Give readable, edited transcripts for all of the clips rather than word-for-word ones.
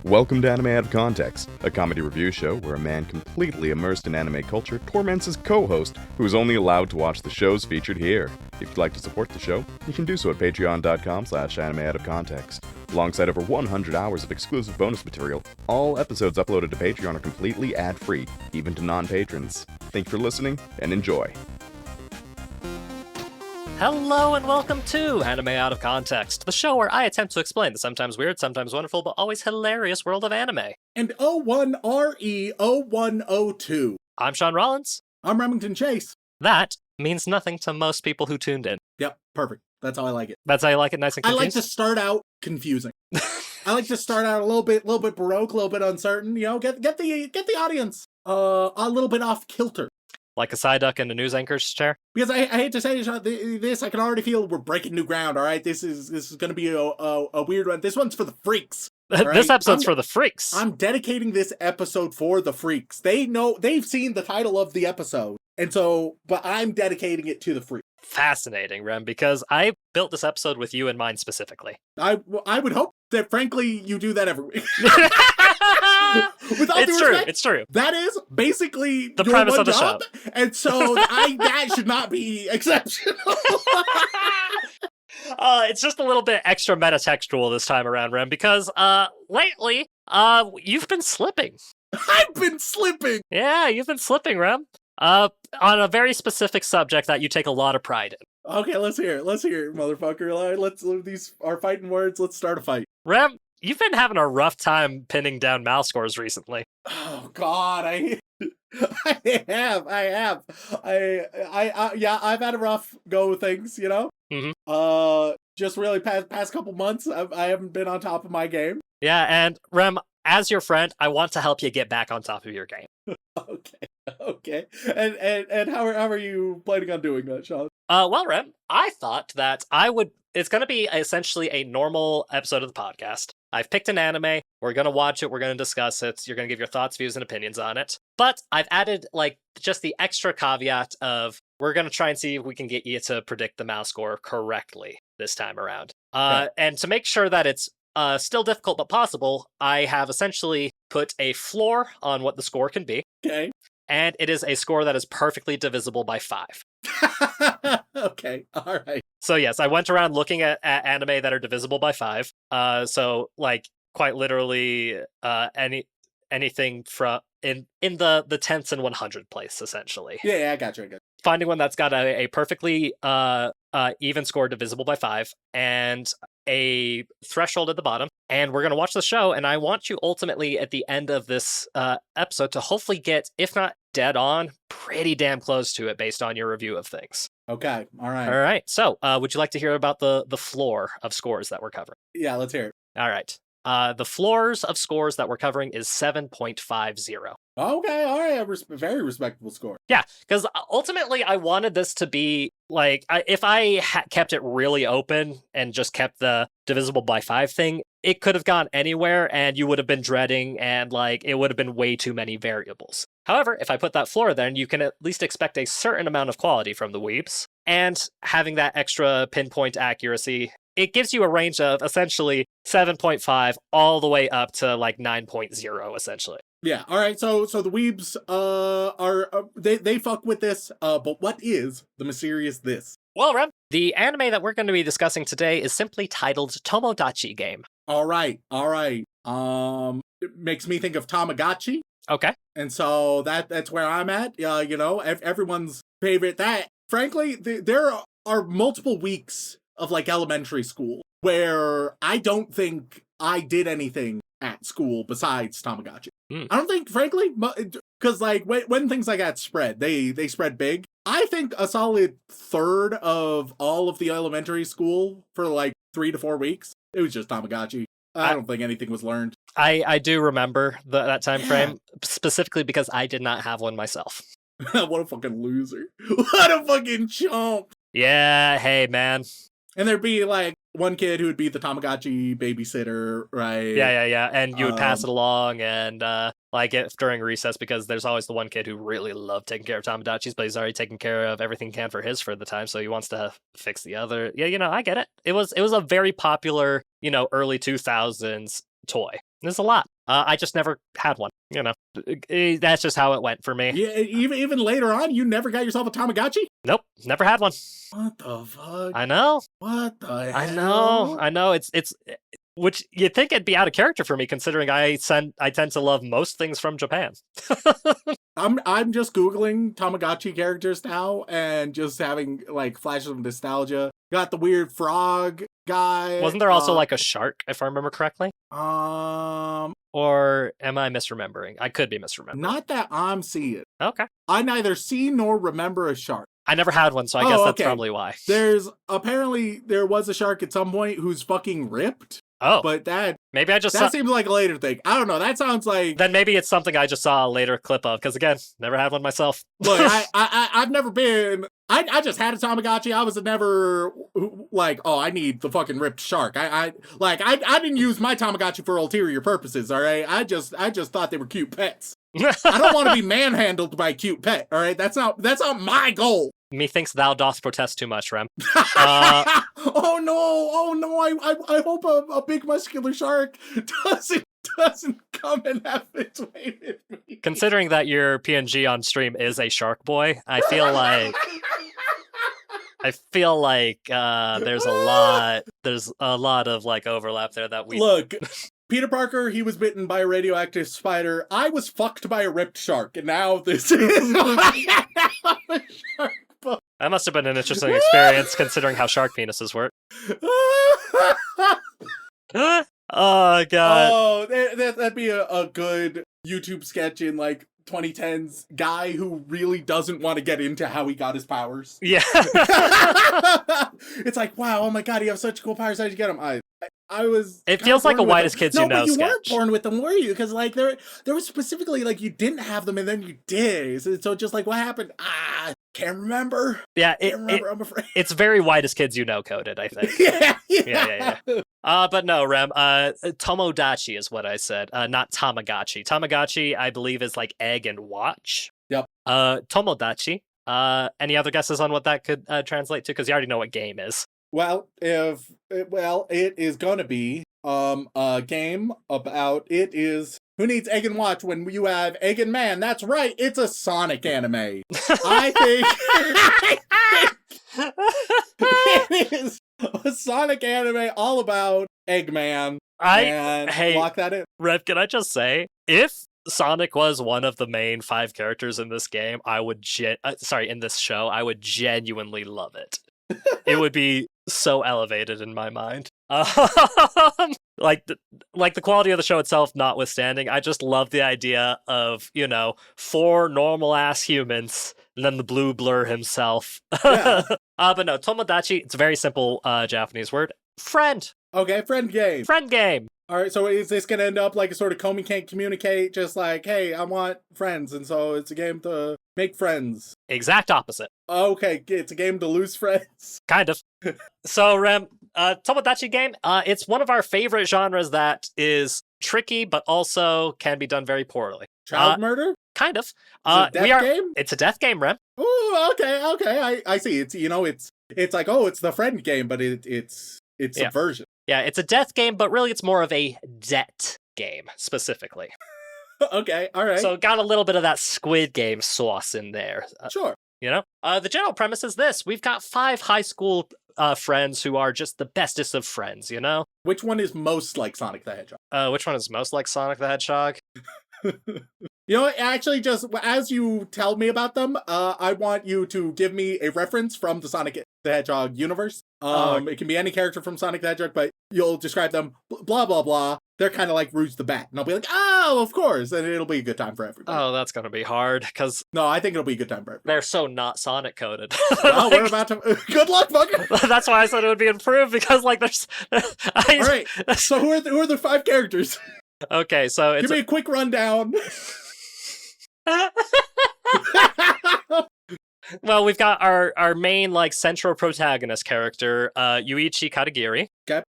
Welcome to Anime Out of Context, a comedy review show where a man completely immersed in anime culture torments his co-host, who is only allowed to watch the shows featured here. If you'd like to support the show, you can do so at patreon.com/animeoutofcontext. Alongside over 100 hours of exclusive bonus material, all episodes uploaded to Patreon are completely ad-free, even to non-patrons. Thank you for listening, and enjoy. Hello and welcome to Anime Out of Context, the show where I attempt to explain the sometimes weird, sometimes wonderful, but always hilarious world of anime. And 01RE0102. I'm Shaun Rollins. I'm Remington Chase. That means nothing to most people who tuned in. Yep, perfect. That's how I like it. That's how you like it, nice and confused? I like to start out confusing. I like to start out a little bit baroque, a little bit uncertain. You know, get the audience a little bit off kilter. Like a side duck in a news anchor's chair? Because I hate to say this, I can already feel we're breaking new ground. All right, this is going to be a weird one. This one's for the freaks. Right? This episode's for the freaks. I'm dedicating this episode for the freaks. They've seen the title of the episode, and so, but I'm dedicating it to the freaks. Fascinating, Rem, because I built this episode with you in mind specifically. I would hope that, frankly, you do that every week. With all It's due true, respect, it's true. that is basically The your premise one of the job, show. and so that should not be exceptional. It's just a little bit extra metatextual this time around, Rem, because lately, you've been slipping. I've been slipping. Yeah, you've been slipping, Rem. On a very specific subject that you take a lot of pride in. Okay, let's hear it, motherfucker. These are fighting words. Let's start a fight. Rem, you've been having a rough time pinning down mouse scores recently. Oh God, I have. Yeah, I've had a rough go with things, you know. Mm-hmm. Just really past couple months, I haven't been on top of my game. Yeah, and Rem, as your friend, I want to help you get back on top of your game. Okay. And how are you planning on doing that, Shaun? Well, Rem, I thought that it's going to be essentially a normal episode of the podcast. I've picked an anime, we're going to watch it, we're going to discuss it, you're going to give your thoughts, views, and opinions on it. But I've added, just the extra caveat of we're going to try and see if we can get you to predict the mouse score correctly this time around. Okay. And to make sure that it's still difficult but possible, I have essentially put a floor on what the score can be. Okay. And it is a score that is perfectly divisible by 5. Okay, all right. So yes, I went around looking at anime that are divisible by 5. So quite literally anything from in the tenths and 100 place essentially. Yeah, I got you. Finding one that's got a perfectly even score divisible by 5 and a threshold at the bottom. And we're going to watch the show, and I want you ultimately at the end of this episode to hopefully get, if not dead on, pretty damn close to it based on your review of things. Okay, all right. All right, so would you like to hear about the floor of scores that we're covering? Yeah, let's hear it. All right. The floors of scores that we're covering is 7.50. Okay, all right. Very respectable score. Yeah, because ultimately I wanted this to be if I kept it really open and just kept the divisible by 5 thing, it could have gone anywhere and you would have been dreading and it would have been way too many variables. However, if I put that floor there, you can at least expect a certain amount of quality from the weebs, and having that extra pinpoint accuracy, it gives you a range of essentially 7.5 all the way up to 9.0 essentially. Yeah, all right. So the weebs they fuck with this. But what is the mysterious this? Well, Rem, the anime that we're going to be discussing today is simply titled Tomodachi Game. All right. It makes me think of Tamagotchi. Okay. And so that's where I'm at. Everyone's favorite. That, frankly, there are multiple weeks of elementary school where I don't think I did anything at school besides Tamagotchi. I don't think, frankly, because when things like that spread, they spread big. I think a solid third of all of the elementary school for 3 to 4 weeks, it was just Tamagotchi. I don't think anything was learned. I do remember that time frame, specifically because I did not have one myself. What a fucking loser. What a fucking chump. Yeah, hey, man. And there'd be one kid who would be the Tamagotchi babysitter, right? Yeah. And you would pass it along and during recess, because there's always the one kid who really loved taking care of Tamagotchis, but he's already taken care of everything he can for his for the time, so he wants to fix the other. Yeah, I get it. It was a very popular, early 2000s toy. There's a lot. I just never had one. You know, that's just how it went for me. Yeah, even later on, you never got yourself a Tamagotchi? Nope, never had one. What the fuck? I know. What the hell? I know. It's which you'd think it'd be out of character for me, considering I tend to love most things from Japan. I'm just Googling Tamagotchi characters now and just having like flashes of nostalgia. Got the weird frog guy. Wasn't there also like a shark, if I remember correctly? Um, Or am I misremembering? I could be misremembering. not that I'm seeing. Okay. I neither see nor remember a shark. I never had one, so I guess that's probably why. There was a shark at some point who's fucking ripped. Oh, But that maybe I just saw... seems like a later thing. I don't know. That sounds like... Then maybe it's something I just saw a later clip of, because again, never had one myself. Look, I've never been... I just had a Tamagotchi. I was never like, oh, I need the fucking ripped shark. I didn't use my Tamagotchi for ulterior purposes, all right? I just thought they were cute pets. I don't want to be manhandled by a cute pet, all right? That's not my goal. Methinks thou doth protest too much, Rem. Oh no! I hope a big muscular shark doesn't come and have its way with me. Considering that your PNG on stream is a shark boy, I feel like there's a lot of like overlap there that we Look. Peter Parker, he was bitten by a radioactive spider. I was fucked by a ripped shark, and now this is a shark book. That must have been an interesting experience, considering how shark penises work. Oh, God. Oh, that'd be a good YouTube sketch in, like, 2010s. Guy who really doesn't want to get into how he got his powers. Yeah. It's like, wow, oh my god, you have such cool powers. How'd you get them? I was... It feels like a Whitest Kids You Know No, but you sketch. weren't born with them, were you? Because, like, there was specifically, like, you didn't have them and then you did. So just, like, what happened? Can't remember. Yeah, Can't remember, I'm afraid. it's very Whitest Kids You Know coded, I think. Yeah. But no, Rem, Tomodachi is what I said, not Tamagotchi. Tamagotchi, I believe, is like egg and watch. Yep. Tomodachi. Any other guesses on what that could translate to? Because you already know what game is. Well, it is gonna be a game about who needs Egg and Watch when you have Egg and Man? That's right, it's a Sonic anime. I think it is a Sonic anime all about Eggman. Lock that in. Rev, can I just say, if Sonic was one of the main 5 characters in this game, in this show, I would genuinely love it. It would be so elevated in my mind. Like the quality of the show itself notwithstanding, I just love the idea of, 4 normal ass humans and then the blue blur himself. Yeah. But no, Tomodachi, it's a very simple Japanese word. Friend. Okay, friend game. Friend game. All right, so is this going to end up like a sort of Comey can't communicate, just like, hey, I want friends, and so it's a game to make friends? Exact opposite. Okay, it's a game to lose friends. Kind of. So, Rem, Tomodachi Game, it's one of our favorite genres that is tricky, but also can be done very poorly. Child murder? Kind of. It's a death game? It's a death game, Rem. Ooh, okay, I see. It's like, oh, it's the friend game, but it's subversion. Yeah, it's a death game, but really it's more of a debt game, specifically. Okay, all right. So got a little bit of that Squid Game sauce in there. Sure. The general premise is this. We've got 5 high school friends who are just the bestest of friends, Which one is most like Sonic the Hedgehog? Which one is most like Sonic the Hedgehog? Actually, just as you tell me about them, I want you to give me a reference from the Sonic the Hedgehog universe. It can be any character from Sonic the Hedgehog, but you'll describe them, blah, blah, blah. They're kind of like Rouge the Bat. And I'll be like, oh, of course. And it'll be a good time for everybody. Oh, that's going to be hard, because... No, I think it'll be a good time for everybody. They're so not Sonic coded. Well, we're about to... Good luck, fucker! That's why I said it would be improved, because, there's... All right, so who are the 5 characters? Okay, so it's... Give me a quick rundown. Well, we've got our main, central protagonist character, Yuichi Katagiri. Okay.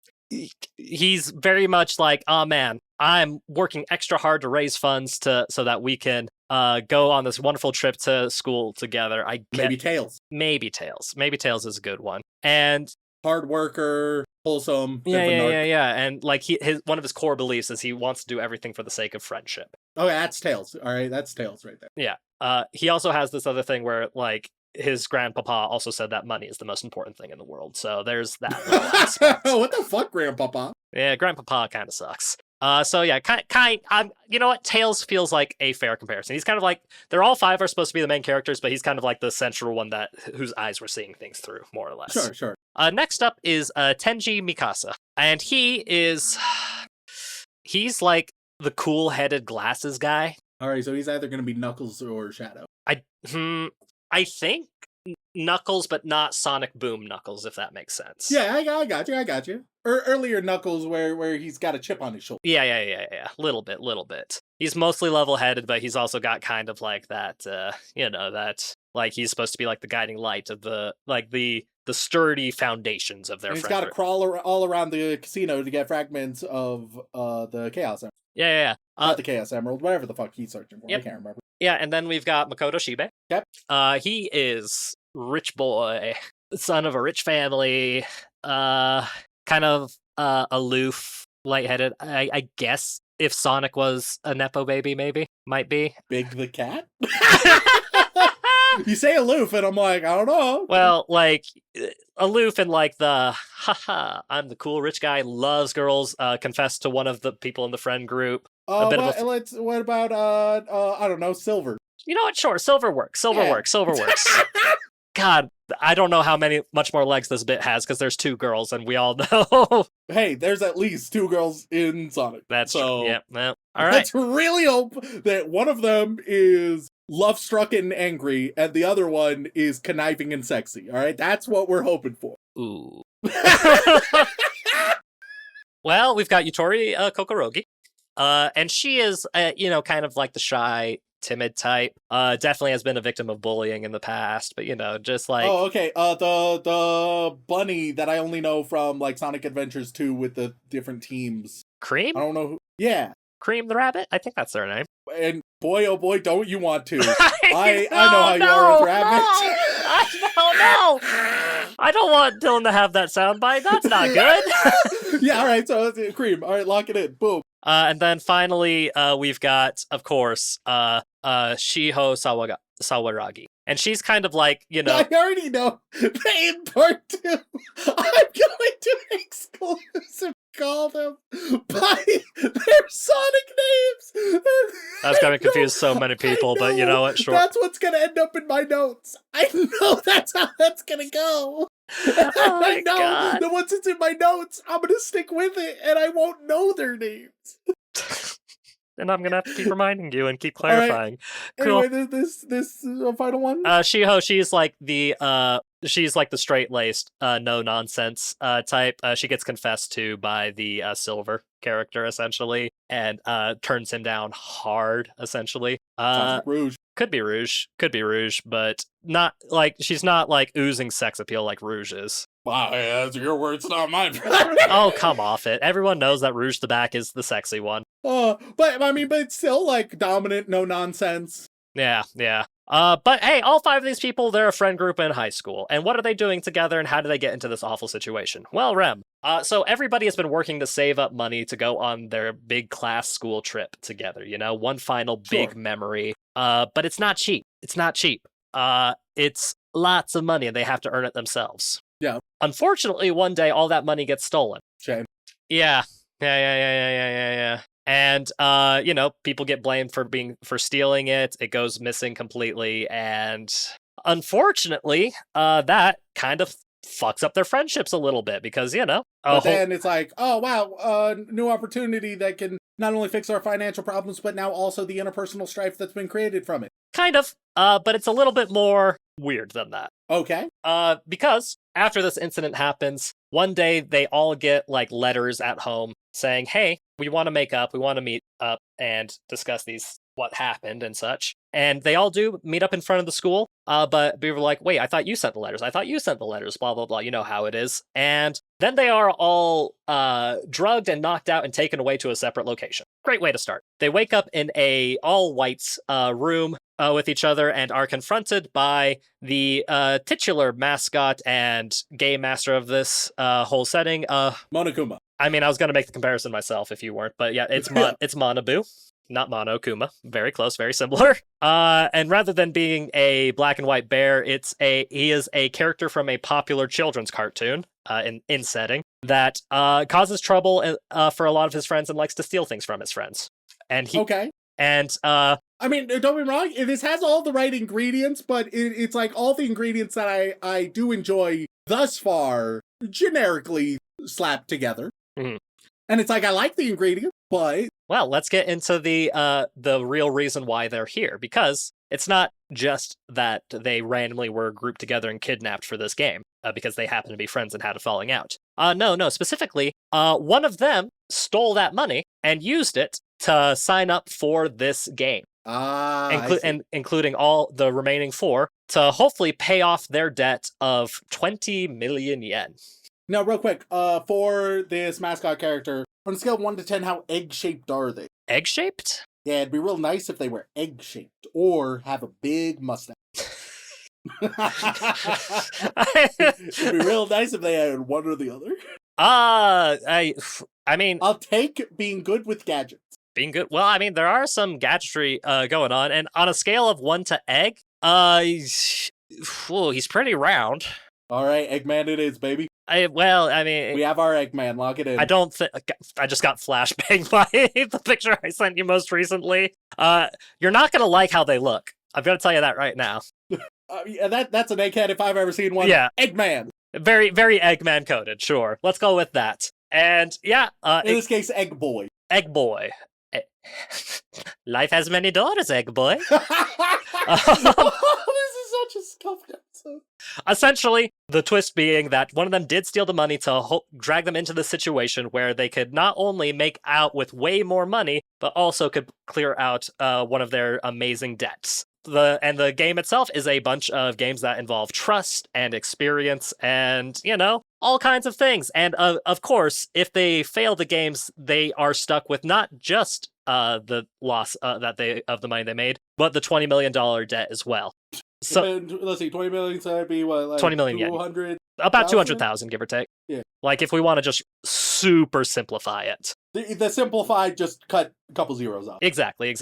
He's very much like, oh man, I'm working extra hard to raise funds so that we can go on this wonderful trip to school together. Maybe Tails. Maybe Tails. Maybe Tails is a good one. And hard worker, wholesome. Yeah. And like one of his core beliefs is he wants to do everything for the sake of friendship. Okay, that's Tails. All right, that's Tails right there. Yeah. He also has this other thing where like his grandpapa also said that money is the most important thing in the world. So there's that little aspect. What the fuck, Grandpapa? Yeah, grandpapa kind of sucks. So yeah, you know what? Tails feels like a fair comparison. He's kind of like they're all five are supposed to be the main characters, but he's kind of like the central one whose eyes we're seeing things through, more or less. Sure. Next up is Tenji Mikasa, and he's like the cool-headed glasses guy. All right, so he's either going to be Knuckles or Shadow. I think Knuckles, but not Sonic Boom Knuckles, if that makes sense. Yeah, I got you. Earlier Knuckles, where he's got a chip on his shoulder. Yeah. Little bit. He's mostly level-headed, but he's also got kind of like that, that like he's supposed to be like the guiding light of the sturdy foundations of their And he's friendship. got to crawl all around the casino to get fragments of the Chaos Emerald. Yeah. Not the Chaos Emerald, whatever the fuck he's searching for. Yep. I can't remember. Yeah, and then we've got Makoto Shibe. Yep. He is rich boy, son of a rich family, kind of aloof, lightheaded. I guess if Sonic was a Nepo baby, might be. Big the cat? You say aloof, and I'm like, I don't know. Well, like, aloof and like I'm the cool rich guy, loves girls, confessed to one of the people in the friend group. What about, I don't know, Silver? You know what? Sure, Silver works. God, I don't know how much more legs this bit has, because there's two girls, and we all know. Hey, there's at least two girls in Sonic. That's so true. Yeah, well, all right. Let's really hope that one of them is love-struck and angry, and the other one is conniving and sexy. All right, that's what we're hoping for. Ooh. Well, we've got Yutori Kokorogi. And she is, kind of like the shy, timid type. Definitely has been a victim of bullying in the past, but just like. Oh, okay. The bunny that I only know from like Sonic Adventures 2 with the different teams. Cream? I don't know who. Yeah. Cream the rabbit? I think that's their name. And boy, oh boy, don't you want to? I know how you are with rabbits. No. I don't want Dylan to have that soundbite. That's not good. Yeah, all right. So Cream. All right, lock it in. Boom. And then finally, we've got, of course, Shiho Sawaragi. And she's kind of like, I already know. In part 2, I'm going to exclusive call them by their Sonic names. That's going to confuse so many people, but you know what? Sure. That's what's going to end up in my notes. I know that's how that's going to go. Oh I know God. that once it's in my notes, I'm going to stick with it, and I won't know their names. And I'm gonna have to keep reminding you and keep clarifying. Right. Cool. Anyway, this final one. Shiho, she's like the straight-laced, no nonsense type. She gets confessed to by the Silver character essentially, and turns him down hard essentially. Sounds like Rouge. Could be Rouge, but not like she's not like oozing sex appeal like Rouge is. Wow, yeah, those are your words, not mine. Oh, come off it. Everyone knows that Rouge the Back is the sexy one. But it's still like dominant, no nonsense. Yeah. But hey, all five of these people, they're a friend group in high school. And what are they doing together, and how do they get into this awful situation? Well, Rem. So everybody has been working to save up money to go on their big class school trip together, one final big memory. But it's not cheap. It's lots of money, and they have to earn it themselves. Yeah. Unfortunately, one day, all that money gets stolen. Shame. Yeah. And, people get blamed for stealing it. It goes missing completely. And unfortunately, that kind of fucks up their friendships a little bit because, But then it's like, oh, wow, new opportunity that can not only fix our financial problems, but now also the interpersonal strife that's been created from it. Kind of. But it's a little bit more weird than that. Okay. Because after this incident happens, one day they all get like letters at home saying, hey, we want to make up, we want to meet up and discuss what happened and such. And they all do meet up in front of the school. But we were like, wait, I thought you sent the letters. Blah, blah, blah. You know how it is. And then they are all drugged and knocked out and taken away to a separate location. Great way to start. They wake up in a all whites room with each other and are confronted by the titular mascot and game master of this whole setting. Monokuma. I mean, I was going to make the comparison myself if you weren't, but yeah, it's it's Manabu, not Monokuma. Very close, very similar. And rather than being a black and white bear, he is a character from a popular children's cartoon in setting that causes trouble for a lot of his friends and likes to steal things from his friends. And he Okay. And I mean, don't be wrong, this has all the right ingredients, but it's like all the ingredients that I do enjoy thus far generically slapped together. Mhm. And it's like, I like the ingredients, but... Well, let's get into the real reason why they're here, because it's not just that they randomly were grouped together and kidnapped for this game, because they happen to be friends and had a falling out. No, specifically, one of them stole that money and used it to sign up for this game. Including all the remaining 4, to hopefully pay off their debt of 20 million yen. Now, real quick, for this mascot character, on a scale of 1 to 10, how egg-shaped are they? Egg-shaped? Yeah, it'd be real nice if they were egg-shaped, or have a big mustache. It'd be real nice if they had one or the other. I mean... I'll take being good with gadgets. Being good? Well, I mean, there are some gadgetry going on, and on a scale of 1 to egg, he's pretty round. All right, Eggman it is, baby. We have our Eggman. Lock it in. I don't think... I just got flashbanged by the picture I sent you most recently. You're not going to like how they look. I'm going to tell you that right now. Yeah, that's an egghead if I've ever seen one. Yeah. Eggman. Very, very Eggman coded, sure. Let's go with that. And yeah... in this case, Egg Boy. Egg Boy. Life has many daughters, Egg Boy. This is such a scuffed episode. Essentially, the twist being that one of them did steal the money to drag them into the situation where they could not only make out with way more money, but also could clear out one of their amazing debts. The game itself is a bunch of games that involve trust and experience and, all kinds of things. And of course, if they fail the games, they are stuck with not just the loss of the money they made, but the $20 million debt as well. So let's see, 20 million, so that'd be what, like 20 million 200? About 200,000, give or take. Yeah. Like if we want to just super simplify it. The simplified just cut a couple zeros off. Exactly.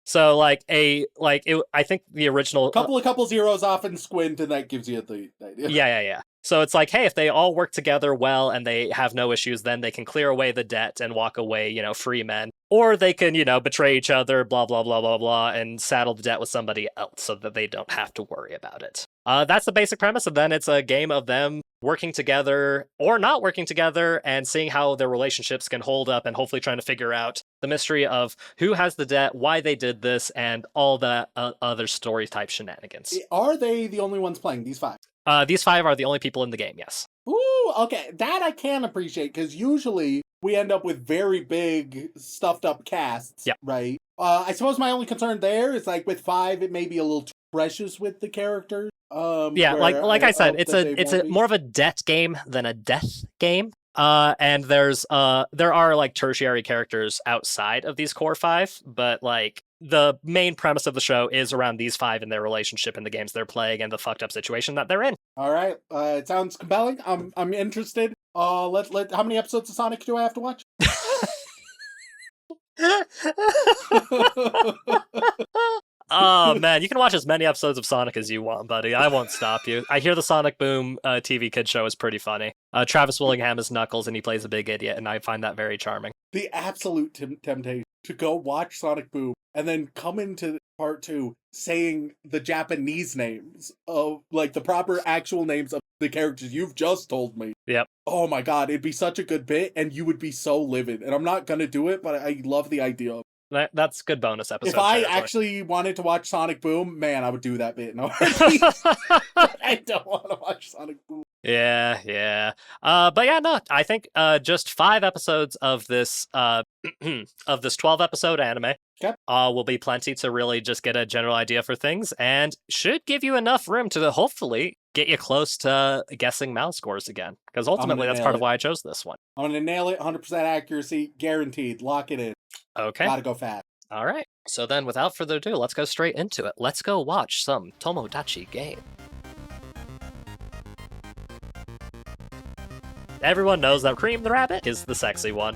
So I think the original couple zeros off and squint, and that gives you the idea. Yeah. So it's like, hey, if they all work together well and they have no issues, then they can clear away the debt and walk away, free men. Or they can, betray each other, blah, blah, blah, blah, blah, and saddle the debt with somebody else so that they don't have to worry about it. That's the basic premise, and then it's a game of them working together or not working together and seeing how their relationships can hold up and hopefully trying to figure out the mystery of who has the debt, why they did this, and all the other story-type shenanigans. Are they the only ones playing, these 5? These 5 are the only people in the game, yes. Ooh, okay. That I can appreciate, because usually we end up with very big, stuffed-up casts, right? I suppose my only concern there is, like, with 5, it may be a little too precious with the characters. Like I said, it's more of a debt game than a death game. And there are like tertiary characters outside of these core 5, but like the main premise of the show is around these 5 and their relationship in the games they're playing and the fucked up situation that they're in. All right, it sounds compelling. I'm interested. How many episodes of Sonic do I have to watch? Oh man, you can watch as many episodes of Sonic as you want, buddy. I won't stop you. I hear the Sonic Boom TV kid show is pretty funny. Travis Willingham is Knuckles and he plays a big idiot, and I find that very charming. The absolute temptation to go watch Sonic Boom and then come into part 2 saying the Japanese names of, like, the proper actual names of the characters you've just told me. Yep. Oh my god, it'd be such a good bit, and you would be so livid. And I'm not gonna do it, but I love the idea of it. That's good bonus episode. If I actually wanted to watch Sonic Boom, man, I would do that bit. No, I don't want to watch Sonic Boom. Yeah. But yeah, no, I think just 5 episodes of this of this 12-episode anime will be plenty to really just get a general idea for things, and should give you enough room to hopefully get you close to guessing mouse scores again. Because ultimately, that's part of why I chose this one. I'm gonna nail it, 100% accuracy, guaranteed. Lock it in. Okay. Gotta go fast. All right. So then, without further ado, let's go straight into it. Let's go watch some Tomodachi Game. Everyone knows that Cream the Rabbit is the sexy one.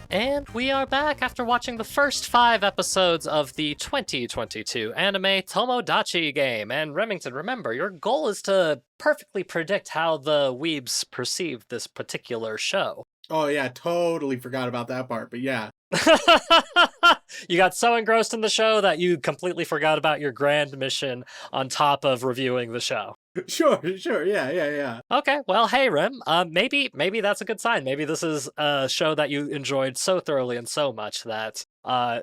And we are back after watching the first 5 episodes of the 2022 anime Tomodachi Game. And Remington, remember, your goal is to perfectly predict how the weebs perceive this particular show. Oh yeah, totally forgot about that part, but yeah. You got so engrossed in the show that you completely forgot about your grand mission on top of reviewing the show. Sure, yeah. Okay, well, hey, Rem, maybe that's a good sign. Maybe this is a show that you enjoyed so thoroughly and so much that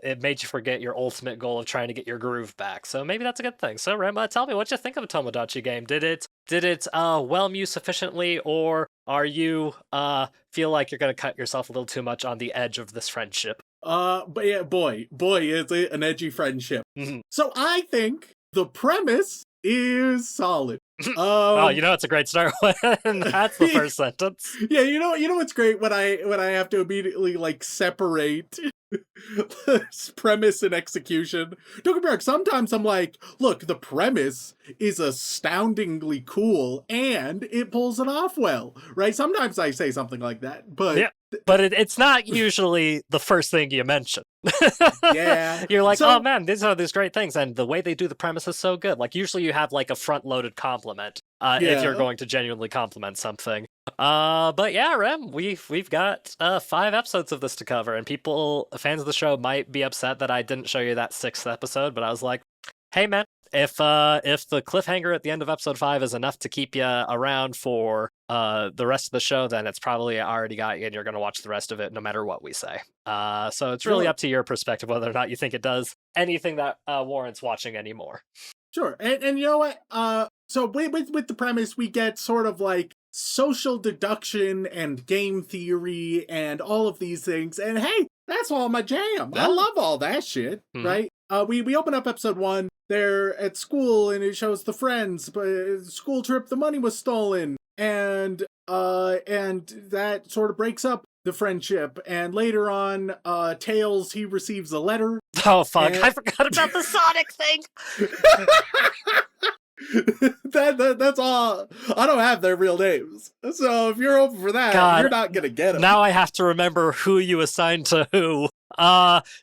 it made you forget your ultimate goal of trying to get your groove back. So maybe that's a good thing. So, Rem, tell me what you think of a Tomodachi Game. Did it whelm you sufficiently, or are you feel like you're gonna cut yourself a little too much on the edge of this friendship? But yeah, boy, is it an edgy friendship. Mm-hmm. So I think the premise is solid. Oh, it's a great start when that's the first sentence. Yeah, you know what's great when I have to immediately like separate premise and execution. Don't get me wrong, sometimes I'm like, look, the premise is astoundingly cool and it pulls it off well, right? Sometimes I say something like that, but yeah, but it's not usually the first thing you mention. Yeah. You're like, oh man, these are these great things, and the way they do the premise is so good. Like usually you have like a front-loaded compliment if you're going to genuinely compliment something. But yeah, Rem, we've got 5 episodes of this to cover, and fans of the show might be upset that I didn't show you that 6th episode, but I was like, hey man, if the cliffhanger at the end of episode 5 is enough to keep you around for the rest of the show, then it's probably already got you, and you're going to watch the rest of it no matter what we say. So it's really up to your perspective whether or not you think it does anything that warrants watching anymore. Sure, and you know what? So with the premise, we get sort of like social deduction and game theory and all of these things, and hey, that's all my jam. I love all that shit, right? We open up episode 1. They're at school, and it shows the friends, but school trip, the money was stolen, and that sort of breaks up the friendship. And later on, Tails, he receives a letter. Oh fuck! I forgot about the Sonic thing. That's all. I don't have their real names, so if you're open for that, you're not gonna get them. Now I have to remember who you assigned to who.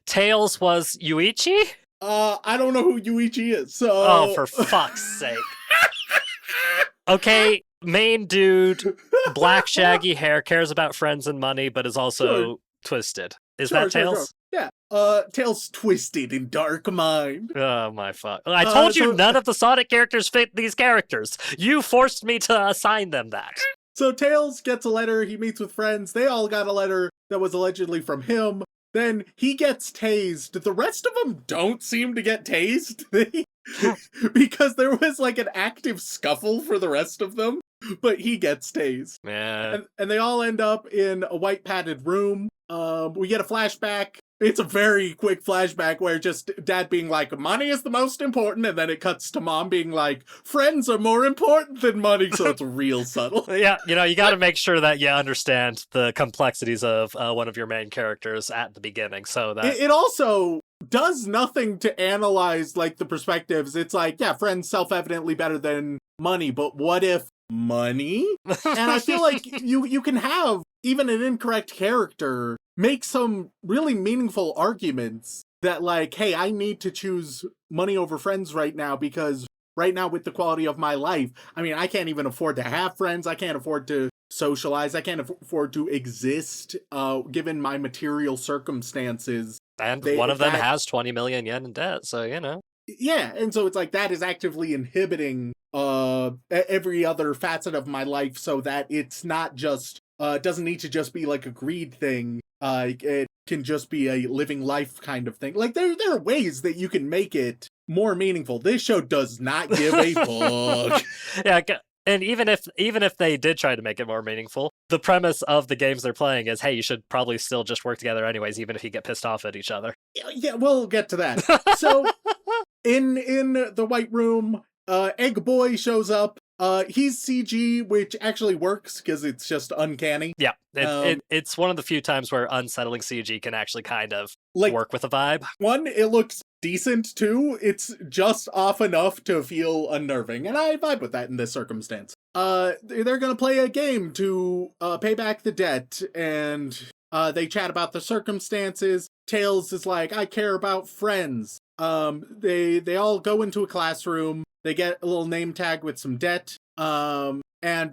Tails was Yuichi? I don't know who Yuichi is, so... Oh, for fuck's sake. Okay, main dude, black shaggy hair, cares about friends and money, but is also twisted. Is that Tails? Yeah. Tails twisted in dark mind. Oh my fuck. I told you none of the Sonic characters fit these characters. You forced me to assign them that. So Tails gets a letter, he meets with friends, they all got a letter that was allegedly from him. Then he gets tased. The rest of them don't seem to get tased. Because there was like an active scuffle for the rest of them. But he gets tased. Yeah. And they all end up in a white padded room. We get a flashback. It's a very quick flashback where just dad being like, money is the most important, and then it cuts to mom being like, friends are more important than money, so it's real subtle. Yeah, you gotta make sure that you understand the complexities of one of your main characters at the beginning, so that... It also does nothing to analyze, like, the perspectives. It's like, yeah, friends self-evidently better than money, but what if money? And I feel like you can have even an incorrect character make some really meaningful arguments that like, hey, I need to choose money over friends right now because right now with the quality of my life, I mean, I can't even afford to have friends. I can't afford to socialize. I can't afford to exist given my material circumstances. And one of them has 20 million yen in debt, so, Yeah, and so it's like that is actively inhibiting every other facet of my life so that it's not just, it doesn't need to just be like a greed thing. It can just be a living life kind of thing. Like, there are ways that you can make it more meaningful. This show does not give a fuck. Yeah, and even if they did try to make it more meaningful, the premise of the games they're playing is, hey, you should probably still just work together anyways, even if you get pissed off at each other. Yeah, we'll get to that. So, in the White Room, Egg Boy shows up. He's CG, which actually works because it's just uncanny. Yeah, it's one of the few times where unsettling CG can actually kind of Like, work with a vibe. one, it looks decent. Two, it's just off enough to feel unnerving, and I vibe with that in this circumstance. They're gonna play a game to pay back the debt, and they chat about the circumstances. Tails is like, I care about friends. They all go into a classroom. They get a little name tag with some debt. And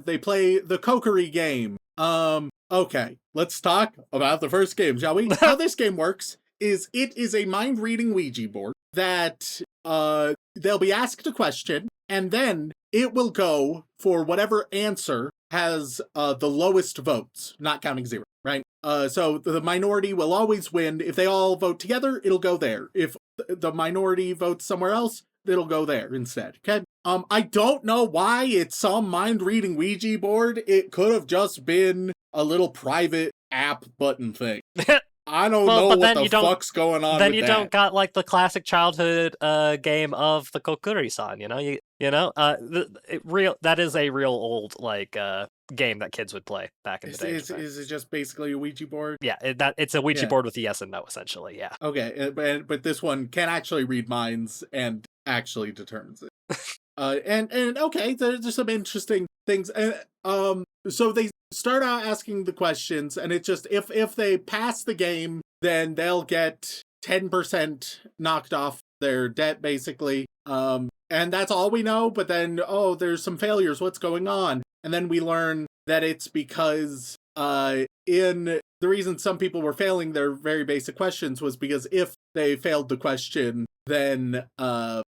they play the Kokery game. Okay, let's talk about the first game, shall we? How this game works is it is a mind-reading Ouija board that they'll be asked a question, and then it will go for whatever answer has the lowest votes, not counting zero, right? So the minority will always win. If they all vote together, it'll go there. If the minority votes somewhere else, it'll go there instead, okay? I don't know why it's some mind-reading Ouija board. It could have just been a little private app button thing. I don't know what the fuck's going on. Then you don't got like the classic childhood game of the Kokuri-san. That is a real old like game that kids would play back in the day. Is it just basically a Ouija board? Yeah, it's a Ouija board with a yes and no, essentially. Yeah. Okay, but this one can actually read minds and actually determines it. And okay, there's some interesting things. So they start out asking the questions, and it's just if they pass the game, then they'll get 10% knocked off their debt, basically. And that's all we know. But then, there's some failures. What's going on? And then we learn that it's because in the reason some people were failing their very basic questions was because if they failed the question, then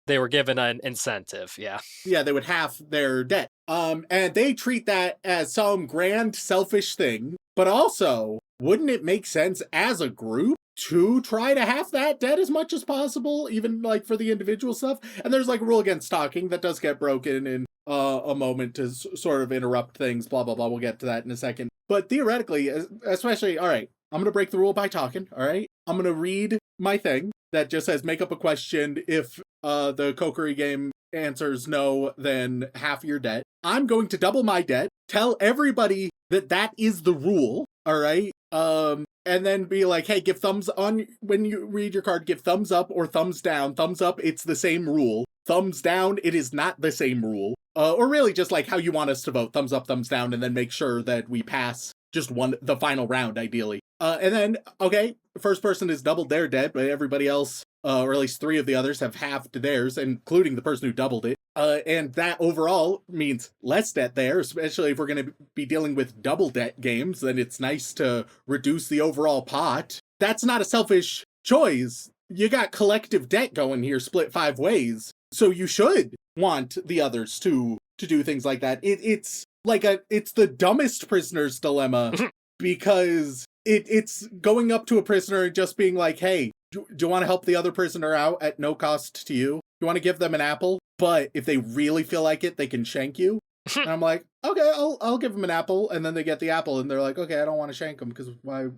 they were given an incentive. Yeah, they would half their debt. And they treat that as some grand selfish thing. But also, wouldn't it make sense as a group to try to half that debt as much as possible, even like for the individual stuff? And there's like a rule against stalking that does get broken in a moment to sort of interrupt things, blah, blah, blah. We'll get to that in a second. But theoretically, especially, all right, I'm going to break the rule by talking, all right? I'm going to read my thing that just says make up a question. If the Kokery game answers no, then half your debt. I'm going to double my debt, tell everybody that is the rule, all right? And then be like, hey, give thumbs on when you read your card, give thumbs up or thumbs down. Thumbs up, it's the same rule. Thumbs down, it is not the same rule. Or really just like how you want us to vote. Thumbs up, thumbs down, and then make sure that we pass just the final round, ideally. And then, okay, first person is doubled their debt, but everybody else, or at least 3 of the others, have halved theirs, including the person who doubled it. And that overall means less debt there, especially if we're going to be dealing with double debt games, then it's nice to reduce the overall pot. That's not a selfish choice. You got collective debt going here, split 5 ways. So you should want the others to do things like that. It's the dumbest prisoner's dilemma because it's going up to a prisoner and just being like, hey, do you want to help the other prisoner out at no cost to you? You want to give them an apple? But if they really feel like it, they can shank you. And I'm like, okay, I'll give them an apple. And then they get the apple and they're like, okay, I don't want to shank them because why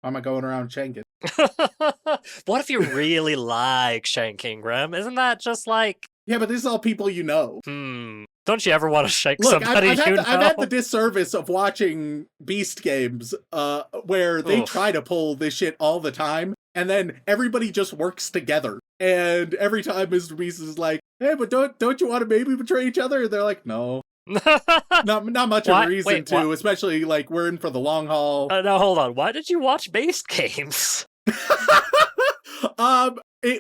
am I going around shanking? What if you really like shanking, Grim? Isn't that just like... Yeah, but this is all people you know. Don't you ever want to shake somebody you know? I've had the disservice of watching Beast games where they try to pull this shit all the time, and then everybody just works together. And every time Mr. Beast is like, hey, but don't you want to maybe betray each other? And they're like, no. not much of a reason to, especially like we're in for the long haul. No, hold on. Why did you watch Beast games?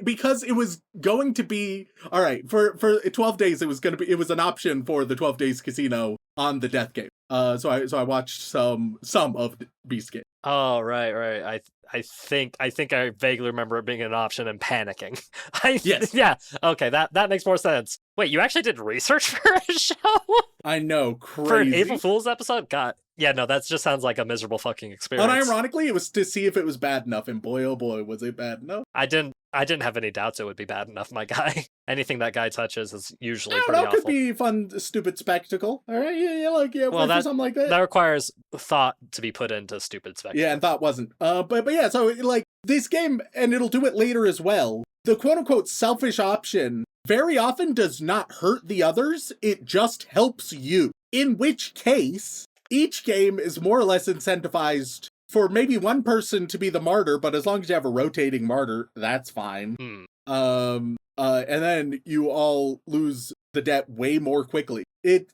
Because it was going to be all right for 12 days. It was an option for the 12 days casino on the death game. So I watched some of Beast Game. Oh, right. I think I vaguely remember it being an option and panicking. Yes. Yeah. Okay, that makes more sense. Wait, you actually did research for a show? I know, crazy. For an April Fool's episode? God. Yeah, no, that just sounds like a miserable fucking experience. Unironically, it was to see if it was bad enough, and boy, oh boy, was it bad enough. I didn't have any doubts it would be bad enough, my guy. Anything that guy touches is usually pretty awful. It could be fun, stupid spectacle. All right, well, something like that. That requires thought to be put into stupid spectacle. Yeah, and thought wasn't. But yeah, so like this game, and it'll do it later as well. The quote-unquote selfish option very often does not hurt the others, it just helps you. In which case, each game is more or less incentivized for maybe one person to be the martyr, but as long as you have a rotating martyr, that's fine. And then you all lose the debt way more quickly.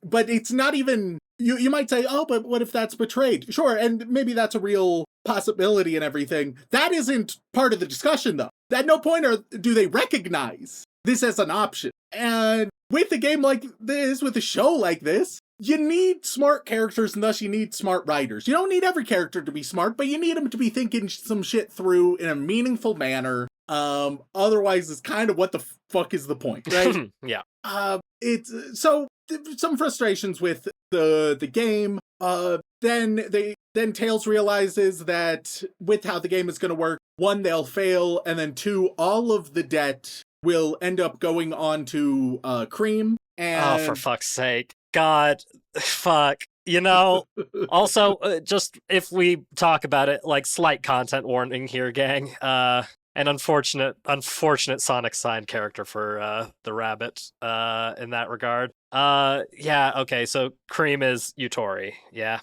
But it's not even, you might say, oh, but what if that's betrayed? Sure, and maybe that's a real possibility and everything. That isn't part of the discussion, though. At no point do they recognize this as an option. And with a game like this, with a show like this, you need smart characters, and thus you need smart writers. You don't need every character to be smart, but you need them to be thinking some shit through in a meaningful manner. Otherwise, it's kind of what the fuck is the point, right? Yeah. It's so some frustrations with the game. Then Tails realizes that with how the game is going to work, one, they'll fail, and then two, all of the debt will end up going on to Cream. And Oh, for fuck's sake. God, fuck. You know, also, just if we talk about it, like, slight content warning here, gang. An unfortunate Sonic sign character for the rabbit in that regard. Yeah, okay, so Cream is Yutori. Yeah.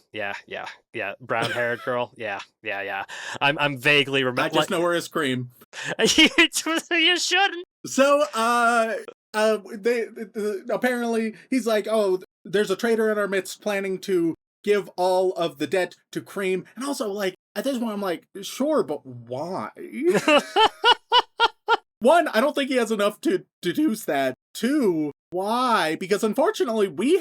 Brown-haired girl. Yeah. I'm vaguely I just know her as Cream. You shouldn't. So, they apparently he's like, oh, there's a traitor in our midst planning to give all of the debt to Cream, and also like at this point I'm like, sure, but why? One, I don't think he has enough to deduce that. Two, why? Because unfortunately we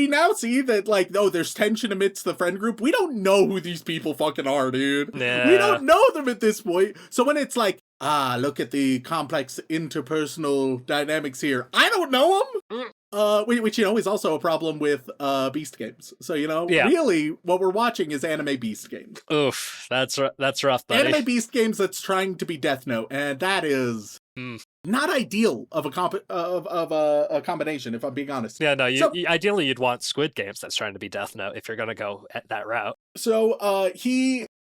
now see that, like, oh, there's tension amidst the friend group. We don't know who these people fucking are, dude. Yeah. We don't know them at this point. So when it's like, look at the complex interpersonal dynamics here, I don't know them. Which, you know, is also a problem with Beast games. So, you know, really what we're watching is anime Beast games. Oof, that's rough, buddy. Anime Beast games that's trying to be Death Note, and that is not ideal of a combination, if I'm being honest. Yeah, no, ideally you'd want Squid Games that's trying to be Death Note if you're going to go at that route. So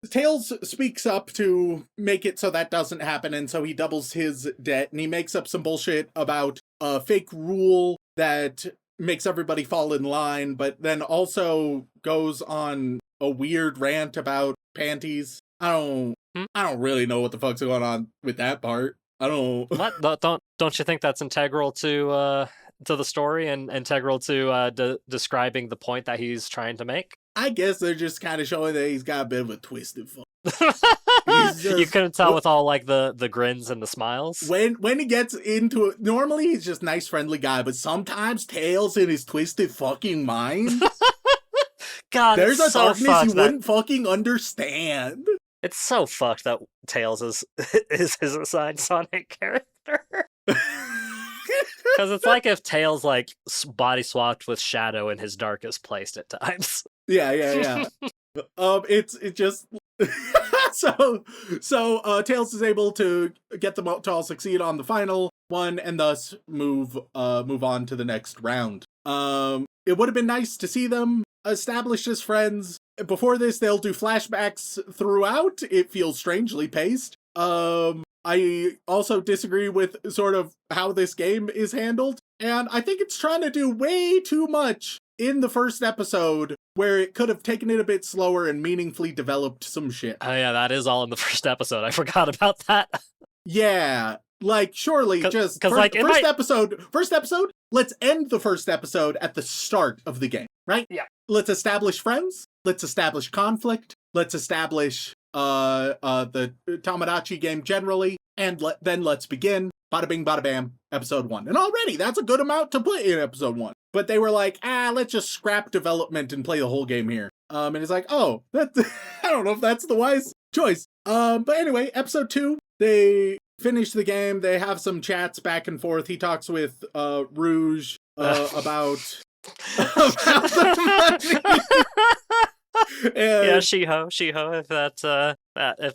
Tails speaks up to make it so that doesn't happen, and so he doubles his debt, and he makes up some bullshit about a fake rule that makes everybody fall in line, but then also goes on a weird rant about panties. I don't really know what the fuck's going on with that part. I don't. What? Don't you think that's integral to the story and integral to describing the point that he's trying to make? I guess they're just kind of showing that he's got a bit of a twisted fuck. You couldn't tell with all like the grins and the smiles. When he gets into it, normally he's just nice, friendly guy, but sometimes Tails in his twisted fucking mind. God, there's a so darkness you wouldn't fucking understand. It's so fucked that Tails is his assigned Sonic character. Because it's like if Tails like body swapped with Shadow in his darkest place at times. Yeah. It's just so Tails is able to get them to all succeed on the final one and thus move on to the next round. It would have been nice to see them established as friends. Before this, they'll do flashbacks throughout. It feels strangely paced. I also disagree with sort of how this game is handled, and I think it's trying to do way too much in the first episode, where it could have taken it a bit slower and meaningfully developed some shit. Oh yeah, that is all in the first episode. I forgot about that. Yeah, like surely just first episode, let's end the first episode at the start of the game, right? Yeah. Let's establish friends, let's establish conflict, let's establish the Tomodachi game generally, and then let's begin. Bada bing, bada bam, episode 1. And already, that's a good amount to put in episode 1. But they were like, let's just scrap development and play the whole game here. And it's like, oh, I don't know if that's the wise choice. But anyway, episode 2, they finish the game. They have some chats back and forth. He talks with Rouge about the money. Yeah, Shiho, if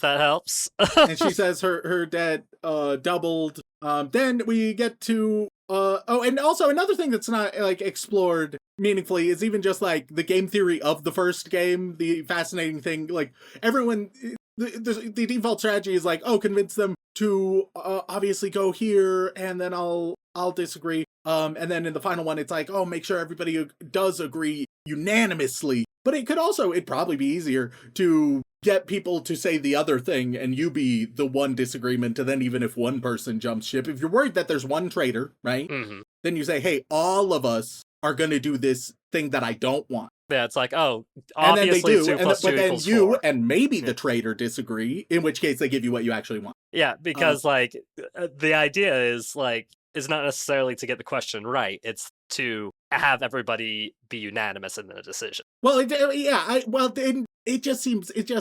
that helps. And she says her debt doubled. Then we get to and also another thing that's not like explored meaningfully is even just like the game theory of the first game. The fascinating thing, like everyone, the default strategy is like, convince them to obviously go here, and then I'll I'll disagree. And then in the final one, it's like, oh, make sure everybody does agree unanimously. But it'd probably be easier to get people to say the other thing and you be the one disagreement. And then even if one person jumps ship, if you're worried that there's one traitor, right? Mm-hmm. Then you say, hey, all of us are going to do this thing that I don't want. Yeah, it's like, oh, And then they obviously do, 2 plus 2 but then equals you 4. and maybe the traitor disagree, in which case they give you what you actually want. Yeah, because the idea is not necessarily to get the question right. It's to have everybody be unanimous in the decision. Well, it just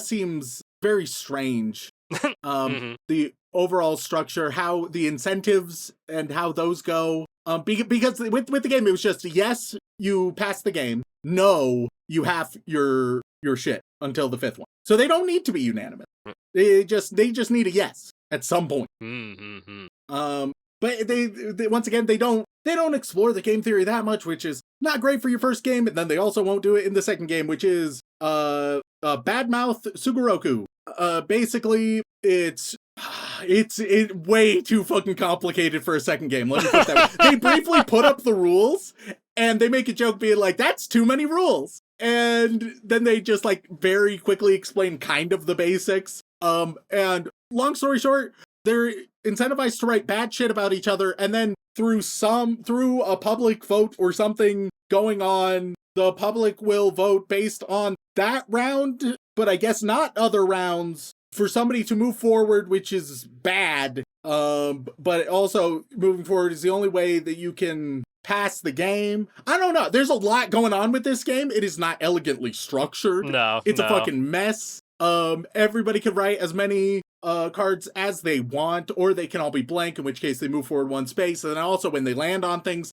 seems very strange. The overall structure, how the incentives and how those go. Because with the game, it was just yes, you pass the game. No, you have your shit until the 5th one. So they don't need to be unanimous. They just need a yes at some point. But they once again they don't explore the game theory that much, which is not great for your first game, and then they also won't do it in the second game, which is Badmouth Sugoroku. Basically, it's way too fucking complicated for a second game. Let me put that way. They briefly put up the rules, and they make a joke being like, that's too many rules. And then they just very quickly explain kind of the basics. And long story short, they're incentivized to write bad shit about each other, and then through a public vote or something going on, the public will vote based on that round, but I guess not other rounds, for somebody to move forward, which is bad. But also moving forward is the only way that you can pass the game. I don't know. There's a lot going on with this game. It is not elegantly structured. It's a fucking mess. Everybody can write as many cards as they want, or they can all be blank, in which case they move forward one space. And then also when they land on things,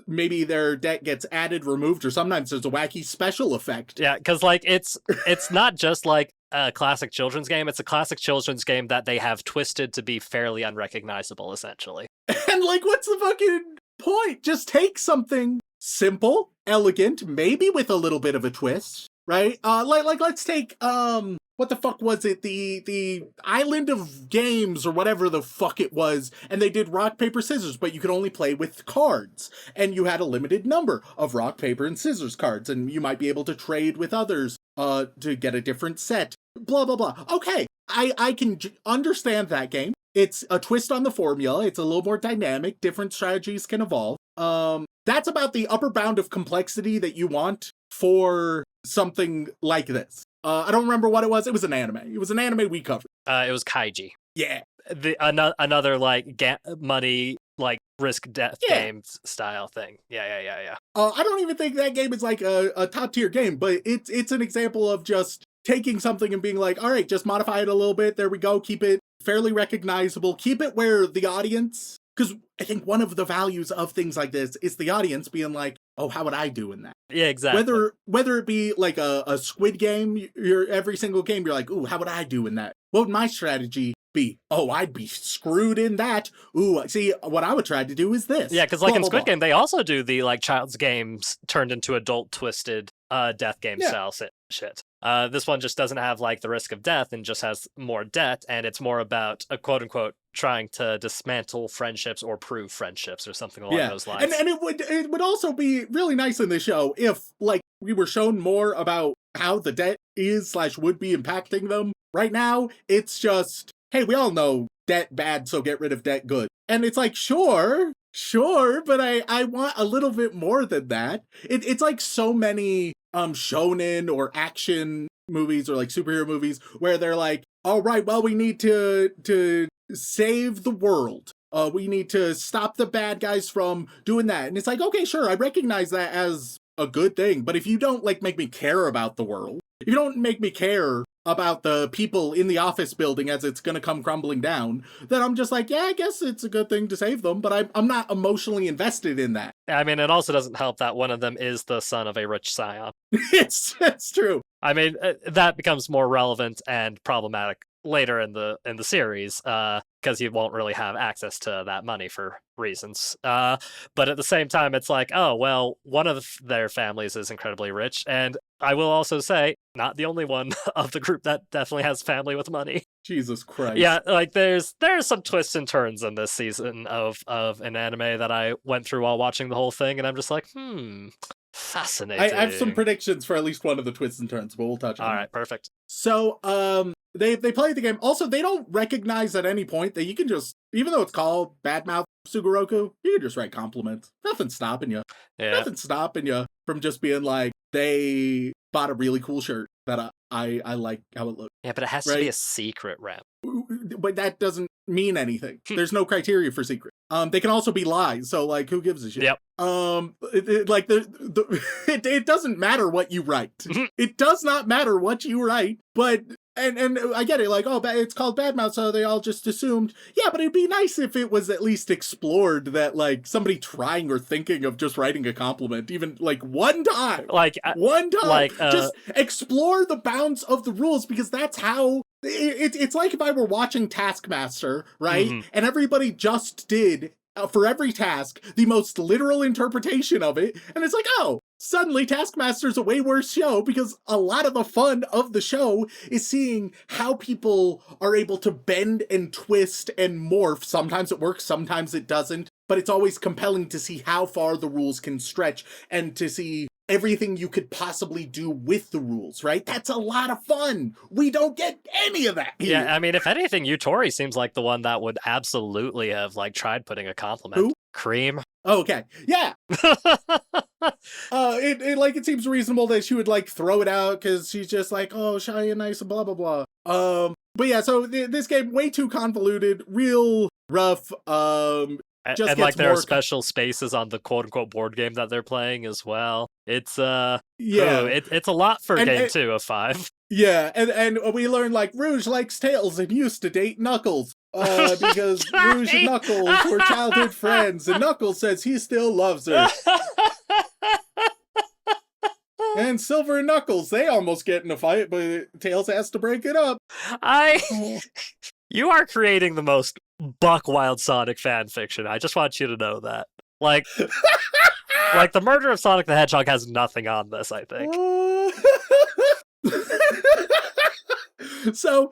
maybe their deck gets added, removed, or sometimes there's a wacky special effect. Yeah, because it's not just like a classic children's game. It's a classic children's game that they have twisted to be fairly unrecognizable, essentially. And what's the fucking point? Just take something simple, elegant, maybe with a little bit of a twist, right? Let's take what the fuck was it? The Island of Games or whatever the fuck it was, and they did rock, paper, scissors, but you could only play with cards, and you had a limited number of rock, paper, and scissors cards, and you might be able to trade with others to get a different set, blah, blah, blah. Okay, I can understand that game. It's a twist on the formula. It's a little more dynamic. Different strategies can evolve. That's about the upper bound of complexity that you want for something like this. I don't remember what it was. It was an anime. It was an anime we covered. It was Kaiji. Yeah. Another money risk death game style thing. Yeah. I don't even think that game is a top tier game, but it's an example of just taking something and being like, all right, just modify it a little bit. There we go. Keep it fairly recognizable. Keep it where the audience, because I think one of the values of things like this is the audience being like, oh, how would I do in that? Yeah, exactly. Whether it be like a Squid Game, every single game, you're like, ooh, how would I do in that? What would my strategy be? Oh, I'd be screwed in that. Ooh, see, what I would try to do is this. Yeah, because in Squid Game, they also do the child's games turned into adult twisted death game style shit. This one just doesn't have the risk of death and just has more debt, and it's more about a quote unquote trying to dismantle friendships or prove friendships or something along those lines. And it would also be really nice in the show if we were shown more about how the debt is / would be impacting them. Right now, it's just, hey, we all know debt bad, so get rid of debt good. And it's sure, but I want a little bit more than that. It's like so many shonen or action movies or superhero movies where they're like, all right, well, we need to save the world. We need to stop the bad guys from doing that. And it's okay, sure, I recognize that as a good thing, but if you don't make me care about the world, if you don't make me care about the people in the office building as it's gonna come crumbling down, then I'm just yeah, I guess it's a good thing to save them, but I'm not emotionally invested in that. I mean, it also doesn't help that one of them is the son of a rich scion. It's true. I mean, that becomes more relevant and problematic later in the series, because you won't really have access to that money for reasons. But at the same time, it's oh, well, one of their families is incredibly rich, and I will also say, not the only one of the group that definitely has family with money. Jesus Christ. Yeah, like there's some twists and turns in this season of an anime that I went through while watching the whole thing, and I'm just like, fascinating. I have some predictions for at least one of the twists and turns, but we'll touch on All that. right, perfect. So, they play the game. Also, they don't recognize at any point that you can just, even though it's called Badmouth Sugoroku, you can just write compliments. Nothing's stopping you. Yeah. Nothing's stopping you from just being like, they bought a really cool shirt that I like how it looks. Yeah, but it has to be a secret rep. But that doesn't mean anything. There's no criteria for secret. They can also be lies, so like, who gives a shit? Yep. It doesn't matter what you write. It does not matter what you write, but and I get it, like, oh, it's called Badmouth, so they all just assumed. Yeah, but it'd be nice if it was at least explored that, like, somebody trying or thinking of just writing a compliment, even, like, one time. One time. Like, just explore the bounds of the rules, because that's how... It's like if I were watching Taskmaster, right? Mm-hmm. And everybody just did, for every task, the most literal interpretation of it. And it's like, oh, suddenly Taskmaster's a way worse show, because a lot of the fun of the show is seeing how people are able to bend and twist and morph. Sometimes it works, sometimes it doesn't. But it's always compelling to see how far the rules can stretch and to see everything you could possibly do with the rules, right? That's a lot of fun. We don't get any of that here. Yeah, I mean, if anything, Yutori seems like the one that would absolutely have, like, tried putting a compliment. Who? Cream. Oh, okay. Yeah. It seems reasonable that she would, like, throw it out because she's just like, oh, shy and nice and blah, blah, blah. But yeah, so this game, way too convoluted, real rough, and like there are special spaces on the quote-unquote board game that they're playing as well. It's it's a lot for game 2 of 5. Yeah, and we learn, like, Rouge likes Tails and used to date Knuckles. Because Rouge and Knuckles were childhood friends, and Knuckles says he still loves her. And Silver and Knuckles, they almost get in a fight, but Tails has to break it up. You are creating the most buck wild Sonic fan fiction. I just want you to know that. Like, like the murder of Sonic the Hedgehog has nothing on this, I think. So,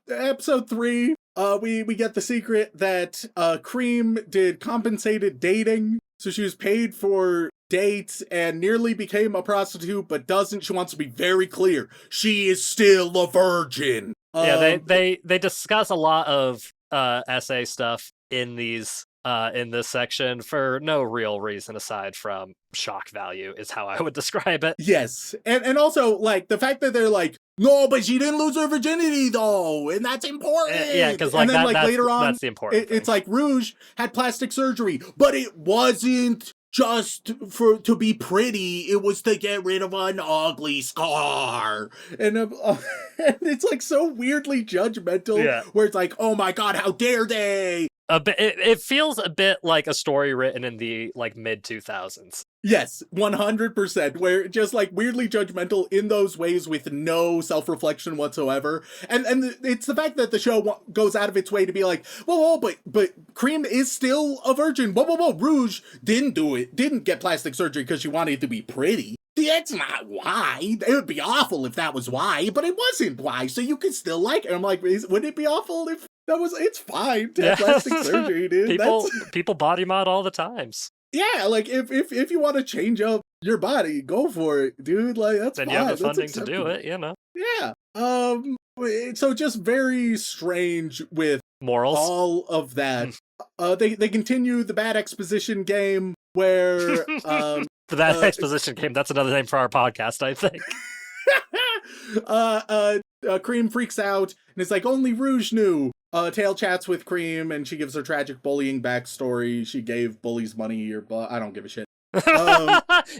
episode 3, we get the secret that Cream did compensated dating. So she was paid for dates and nearly became a prostitute, but doesn't. She wants to be very clear. She is still a virgin. Yeah, they discuss a lot of essay stuff in these in this section for no real reason aside from shock value is how I would describe it. Yes. And also, like, the fact that they're like, no, but she didn't lose her virginity though, and that's important. Yeah, because like, later on, that's the important thing. It's like Rouge had plastic surgery, but it wasn't just to be pretty. It was to get rid of an ugly scar. And it's like so weirdly judgmental, where it's like, oh my god, how dare they? It feels a bit like a story written in the like mid 2000s. Yes, 100%, where just like weirdly judgmental in those ways with no self-reflection whatsoever. And it's the fact that the show goes out of its way to be like, whoa, but Cream is still a virgin. Whoa, Rouge didn't get plastic surgery because she wanted to be pretty. That's not why. It would be awful if that was why, but it wasn't why, so you could still like it. I'm like, wouldn't it be awful if it's fine to have plastic surgery, dude. People body mod all the times. Yeah, like if you want to change up your body, go for it, dude. Like that's then fine. You have the funding to do it, you know. Yeah. So just very strange with morals. All of that. They continue the bad exposition game where the bad exposition game. That's another name for our podcast, I think. Cream freaks out and it's like only Rouge knew. Tail chats with Cream and she gives her tragic bullying backstory. She gave bullies money or I don't give a shit.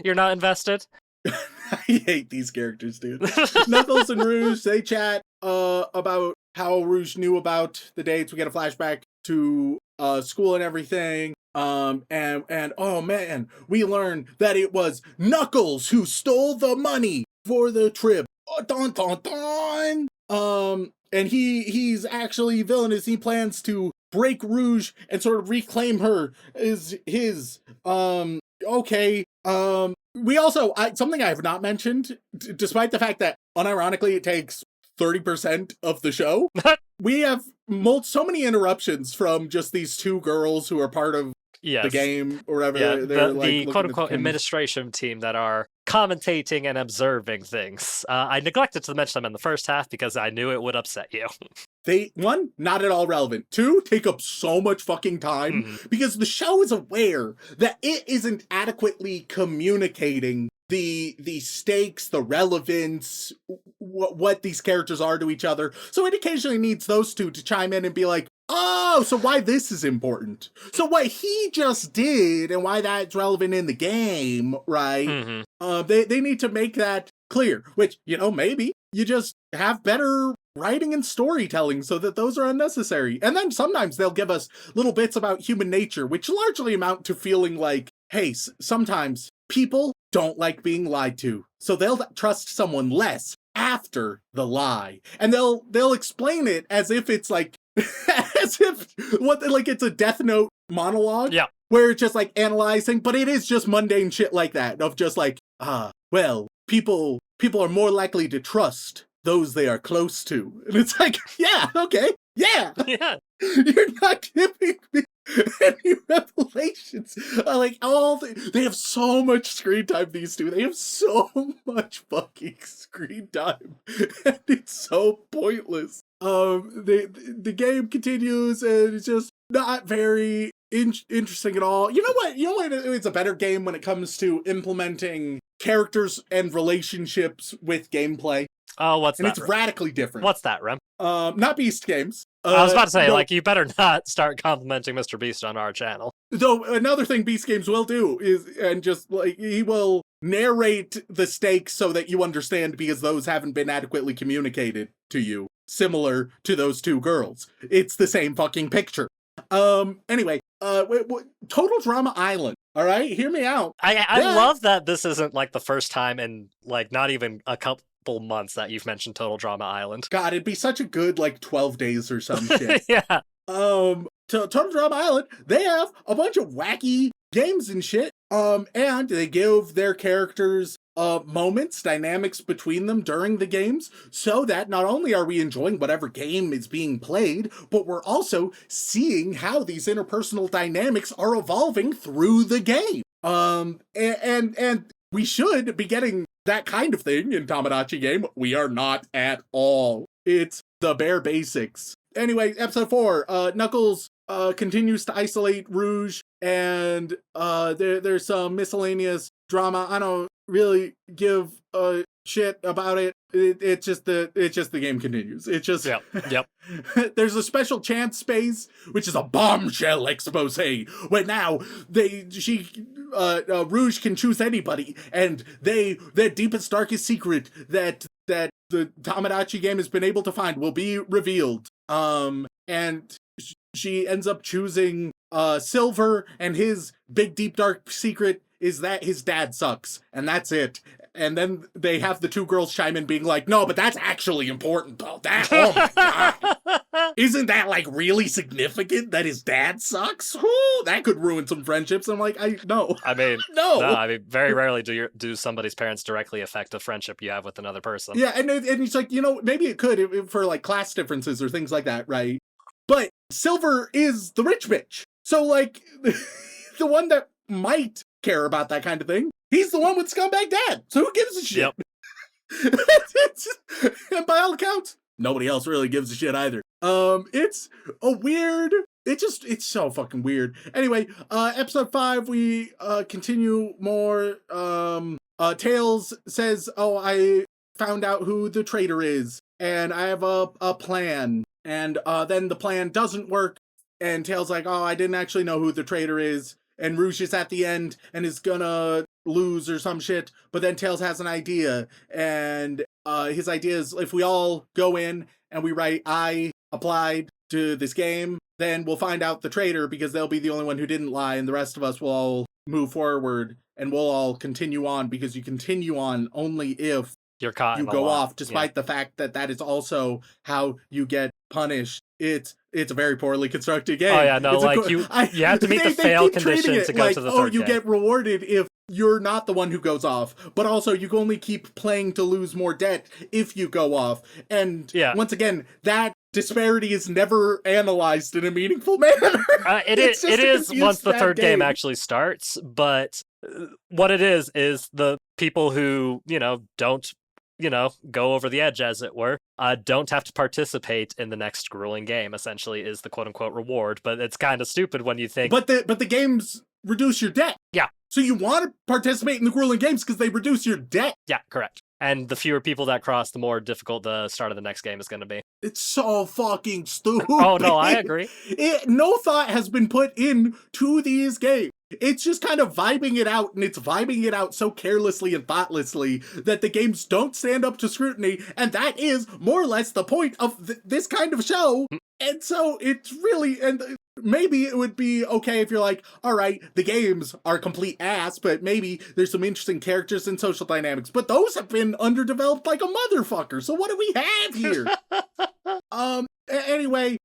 You're not invested? I hate these characters, dude. Knuckles and Rouge, they chat about how Rouge knew about the dates. We get a flashback to school and everything. And oh man, we learn that it was Knuckles who stole the money for the trip. Dun dun dun. And he's actually villainous. He plans to break Rouge and sort of reclaim her as his. Okay. We also, something I have not mentioned, despite the fact that unironically it takes 30% of the show. We have so many interruptions from just these two girls who are part of the game or whatever. Yeah, they're the quote-unquote administration team that are commentating and observing things. I neglected to mention them in the first half because I knew it would upset you. They, one, not at all relevant. Two, take up so much fucking time because the show is aware that it isn't adequately communicating the stakes, the relevance, what these characters are to each other. So it occasionally needs those two to chime in and be like, oh, so why this is important. So what he just did and why that's relevant in the game, right? They need to make that clear, which, you know, maybe you just have better writing and storytelling so that those are unnecessary. And then sometimes they'll give us little bits about human nature, which largely amount to feeling like, hey, sometimes people don't like being lied to, so they'll trust someone less after the lie. And they'll explain it as if it's like, as if it's a Death Note monologue. Yeah. Where it's just like analyzing, but it is just mundane shit like that, of just like, well, people are more likely to trust those they are close to. And it's like, yeah, okay, yeah. Yeah. You're not giving me any revelations. They have so much screen time, these two. They have so much fucking screen time. And it's so pointless. The game continues and it's just not very interesting at all. You know what? It's a better game when it comes to implementing characters and relationships with gameplay. Oh, what's that? And it's radically different. What's that, Rem? Not Beast Games. I was about to say, you better not start complimenting Mr. Beast on our channel. Though another thing Beast Games will do is, and just like, he will narrate the stakes so that you understand because those haven't been adequately communicated to you. Similar to those two girls. It's the same fucking picture. Anyway, Total Drama Island. All right, hear me out. I love that this isn't like the first time in like not even a couple months that you've mentioned Total Drama Island. God, it'd be such a good like 12 days or some shit. Yeah. Total Drama Island, they have a bunch of wacky games and shit. And they give their characters moments, dynamics between them during the games, so that not only are we enjoying whatever game is being played, but we're also seeing how these interpersonal dynamics are evolving through the game. And we should be getting that kind of thing in Tomodachi Game. We are not at all. It's the bare basics. Anyway, episode 4, Knuckles continues to isolate Rouge, and there's some miscellaneous drama. I don't really give a shit about it. It's just the game continues. It's just yep. There's a special chance space, which is a bombshell expose. Where now Rouge can choose anybody, and their deepest darkest secret that the Tomodachi Game has been able to find will be revealed. And she ends up choosing Silver, and his big deep dark secret is that his dad sucks, and that's it. And then they have the two girls chime in being like, no, but that's actually important though. Oh my god. Isn't that like really significant that his dad sucks? Whew, that could ruin some friendships. I'm like, no. I mean, no. I mean, very rarely do somebody's parents directly affect a friendship you have with another person. Yeah, and it's like, maybe it could for like class differences or things like that, right? But Silver is the rich bitch. So like, the one that might care about that kind of thing, he's the one with scumbag dad. So who gives a shit? Yep. And by all accounts, nobody else really gives a shit either. It's a weird. It's so fucking weird. Anyway, episode 5, we continue more. Tails says, "Oh, I found out who the traitor is, and I have a plan." And then the plan doesn't work, and Tails like, "Oh, I didn't actually know who the traitor is." And Rouge is at the end and is gonna lose or some shit. But then Tails has an idea. And his idea is, if we all go in and we write, "I applied to this game," then we'll find out the traitor, because they'll be the only one who didn't lie. And the rest of us will all move forward and we'll all continue on, because you continue on only if you're caught. You go off, despite the fact that that is also how you get punished. It's a very poorly constructed game. Oh yeah, no, you have to meet the fail condition to go to the third you game. Get rewarded if you're not the one who goes off, but also you can only keep playing to lose more debt if you go off. And once again, that disparity is never analyzed in a meaningful manner. It is once the third game actually starts, but what it is the people who, don't, go over the edge, as it were, don't have to participate in the next grueling game, essentially, is the quote-unquote reward. But it's kind of stupid when you think... But the games reduce your debt. Yeah. So you want to participate in the grueling games because they reduce your debt. Yeah, correct. And the fewer people that cross, the more difficult the start of the next game is going to be. It's so fucking stupid. Oh, no, I agree. No thought has been put into these games. It's just kind of vibing it out, and it's vibing it out so carelessly and thoughtlessly that the games don't stand up to scrutiny, and that is more or less the point of this kind of show. And so it's really... and maybe it would be okay if you're like, all right, the games are complete ass, but maybe there's some interesting characters and social dynamics. But those have been underdeveloped like a motherfucker. So what do we have here? Anyway,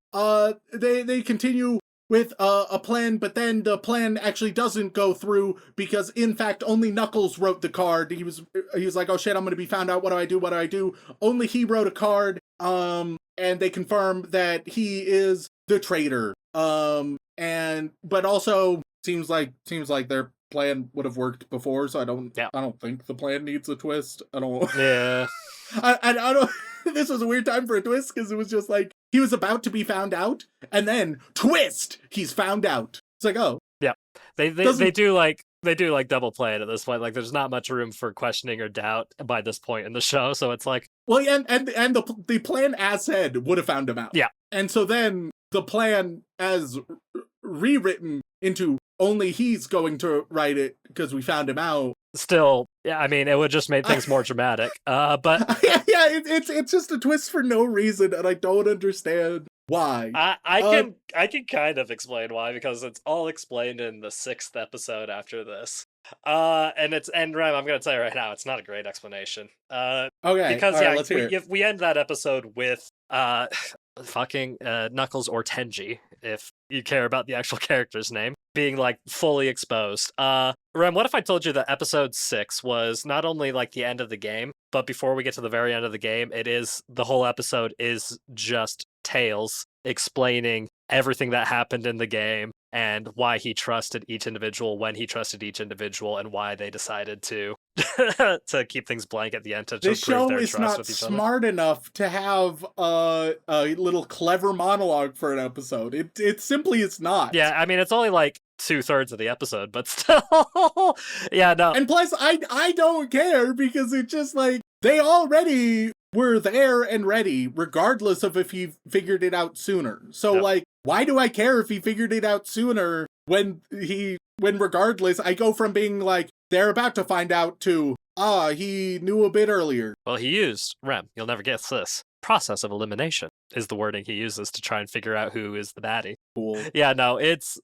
they continue with a plan, but then the plan actually doesn't go through because, in fact, only Knuckles wrote the card. He was like, oh shit, I'm gonna be found out. What do I do? Only he wrote a card. And they confirm that he is the traitor. But also seems like their plan would have worked before, so I don't think the plan needs a twist. I don't. Yeah. I don't. This was a weird time for a twist because it was just like he was about to be found out, and then twist, he's found out. It's like, oh, yeah. They do like double play it at this point. Like, there's not much room for questioning or doubt by this point in the show. So it's like, well, and the plan as said would have found him out. Yeah. And so then the plan as rewritten into only he's going to write it because we found him out. Still, yeah, I mean, it would just make things more dramatic. But it's just a twist for no reason, and I don't understand why. I can kind of explain why, because it's all explained in the 6th episode after this. And Rem, I'm gonna tell you right now, it's not a great explanation. Okay, because right, let's hear it. we end that episode with fucking Knuckles or Tenji, if you care about the actual character's name, being like fully exposed. Rem, what if I told you that episode 6 was not only like the end of the game, but before we get to the very end of the game, the whole episode is just Tails explaining everything that happened in the game and why he trusted each individual, when he trusted each individual, and why they decided to to keep things blank at the end to this prove show their is trust not with each smart enough to have a little clever monologue for an episode. It simply is not. Yeah, I mean, it's only like 2/3 of the episode, but still. Yeah, no. And plus, I don't care because it's just like they already were there and ready, regardless of if he figured it out sooner. So, like, why do I care if he figured it out sooner when regardless, I go from being like, they're about to find out to, he knew a bit earlier. Well, he used, Rem, you'll never guess this, process of elimination is the wording he uses to try and figure out who is the baddie. Cool. Yeah, no, it's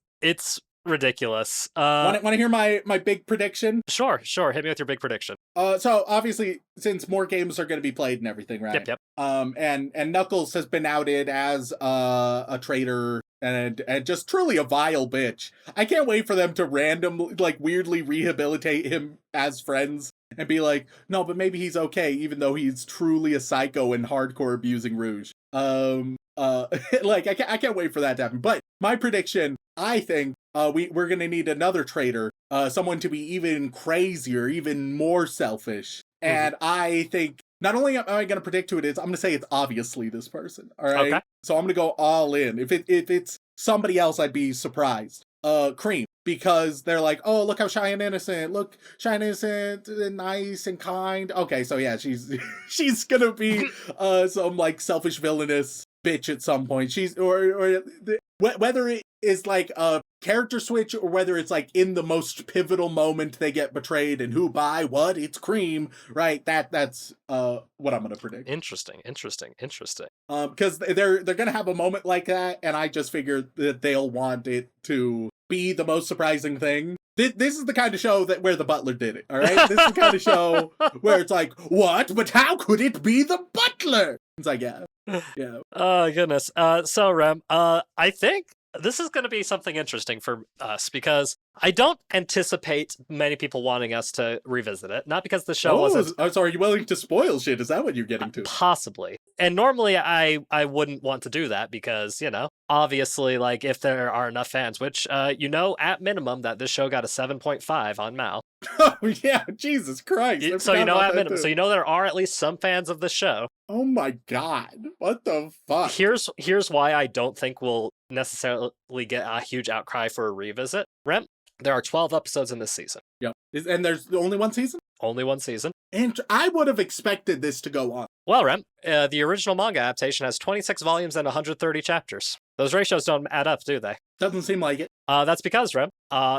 ridiculous. Want to hear my big prediction? Sure. Hit me with your big prediction. So obviously, since more games are going to be played and everything, right? Yep. And Knuckles has been outed as a traitor and just truly a vile bitch. I can't wait for them to randomly, like, weirdly rehabilitate him as friends and be like, no, but maybe he's okay, even though he's truly a psycho and hardcore abusing Rouge. Like, I can't wait for that to happen. But my prediction, I think, we're gonna need another traitor, someone to be even crazier, even more selfish. And I think not only am I gonna predict who it is, I'm gonna say it's obviously this person. All right. Okay. So I'm gonna go all in. If it's somebody else, I'd be surprised. Cream, because they're like, oh, look how shy and innocent. Look, shy and innocent, and nice and kind. Okay, so yeah, she's gonna be some like selfish villainous bitch at some point. She's whether it is like a character switch or whether it's like in the most pivotal moment they get betrayed and who by what, it's Cream, right? That's what I'm gonna predict. Interesting. Because they're gonna have a moment like that, and I just figure that they'll want it to be the most surprising thing. This is the kind of show where the butler did it, all right? This is the kind of show where it's like, what? But how could it be the butler? It's like, yeah. Oh, goodness. So, Rem, I think this is going to be something interesting for us because I don't anticipate many people wanting us to revisit it. Not because the show wasn't... I'm sorry, are you willing to spoil shit? Is that what you're getting to? Possibly. And normally I wouldn't want to do that because, obviously, like, if there are enough fans, which, at minimum that this show got a 7.5 on Mal. Oh, yeah, Jesus Christ. So at minimum. So there are at least some fans of the show. Oh my god. What the fuck? Here's why I don't think we'll necessarily get a huge outcry for a revisit. Rem, there are 12 episodes in this season. Yep. And there's only one season? Only one season. And I would have expected this to go on. Well, Rem, the original manga adaptation has 26 volumes and 130 chapters. Those ratios don't add up, do they? Doesn't seem like it. That's because, Rem,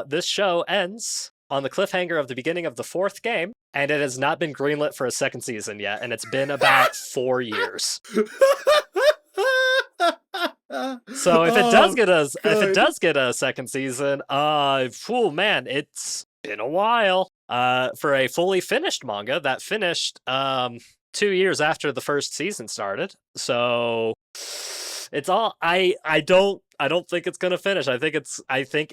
this show ends on the cliffhanger of the beginning of the 4th game, and it has not been greenlit for a second season yet, and it's been about 4 years. So if it does get a second season, man, it's been a while. For a fully finished manga that finished 2 years after the first season started. So it's all I don't think it's gonna finish. I think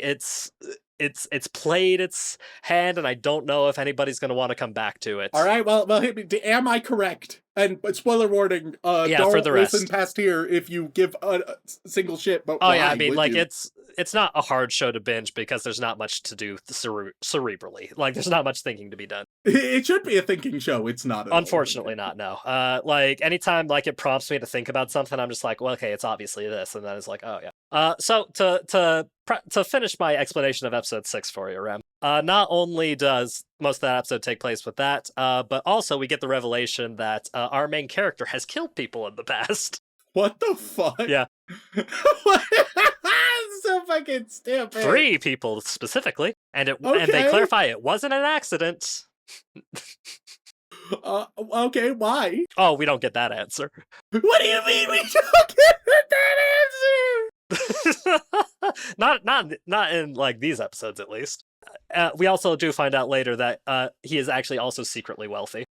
it's played its hand, and I don't know if anybody's going to want to come back to it. All right, well, hit me. Am I correct? And spoiler warning, don't for the rest. Listen past here if you give a single shit. But oh yeah, I mean, like it's not a hard show to binge because there's not much to do cerebrally. Like there's not much thinking to be done. It should be a thinking show. It's not. Unfortunately, not. No. Like anytime like it prompts me to think about something, I'm just like, well, okay, it's obviously this, and then it's like, oh yeah. So to finish my explanation of episode 6 for you, Rem, not only does most of that episode take place with that, but also we get the revelation that our main character has killed people in the past. What the fuck? Yeah. So fucking stupid. 3 people specifically, and they clarify it wasn't an accident. Okay, why? Oh, we don't get that answer. What do you mean we don't get that answer? not in like these episodes at least. We also do find out later that he is actually also secretly wealthy.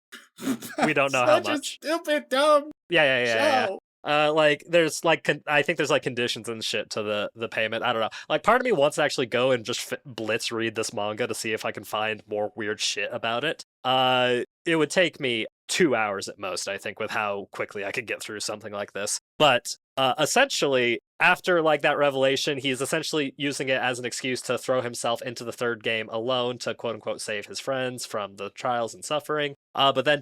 We don't know how much. A stupid, dumb. Yeah. Like there's like I think there's like conditions and shit to the payment. I don't know. Like part of me wants to actually go and just blitz read this manga to see if I can find more weird shit about it. It would take me 2 hours at most, I think, with how quickly I could get through something like this. But essentially, after like that revelation, he's essentially using it as an excuse to throw himself into the 3rd game alone to quote unquote save his friends from the trials and suffering. But then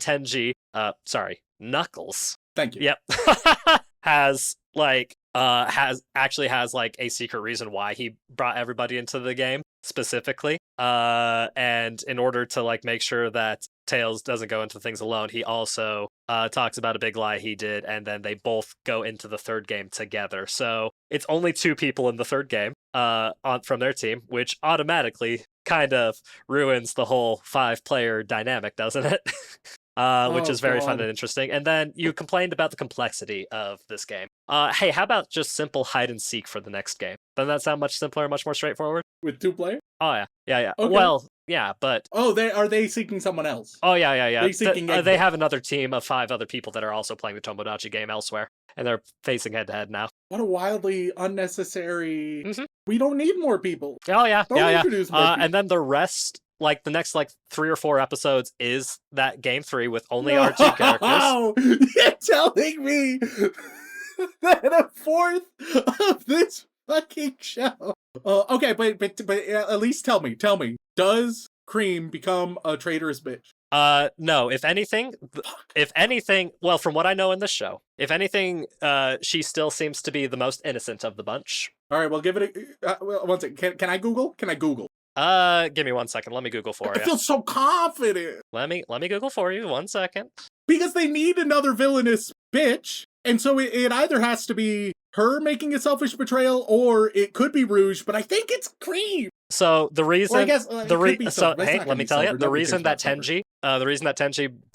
Knuckles. Thank you. Yep. has a secret reason why he brought everybody into the game specifically. And in order to like make sure that Tails doesn't go into things alone, he also talks about a big lie he did, and then they both go into the 3rd game together. So it's only 2 people in the 3rd game from their team, which automatically kind of ruins the whole 5-player dynamic, doesn't it? Which is very fun and interesting. And then you complained about the complexity of this game. Hey, how about just simple hide and seek for the next game? Doesn't that sound much simpler and much more straightforward? With 2 players? Oh, yeah. Okay. Well, yeah, but... Oh, are they seeking someone else? Oh, yeah. They have another team of 5 other people that are also playing the Tomodachi game elsewhere, and they're facing head-to-head now. What a wildly unnecessary... Mm-hmm. We don't need more people. Oh, yeah. Introduce more people. And then the rest... Like, the next, 3 or 4 episodes is that game 3 with only our 2 characters. Oh, you're telling me that a 4th of this fucking show. Okay, but at least tell me. Does Cream become a traitorous bitch? No. If anything, well, from what I know in the show, if anything, she still seems to be the most innocent of the bunch. All right, well, give it one second. Can I Google? Give me 1 second. Let me Google for you. I feel so confident. Let me Google for you. 1 second. Because they need another villainous bitch, and so it either has to be her making a selfish betrayal, or it could be Rouge. But I think it's Cream. So the reason, let me tell you, the reason that Tenji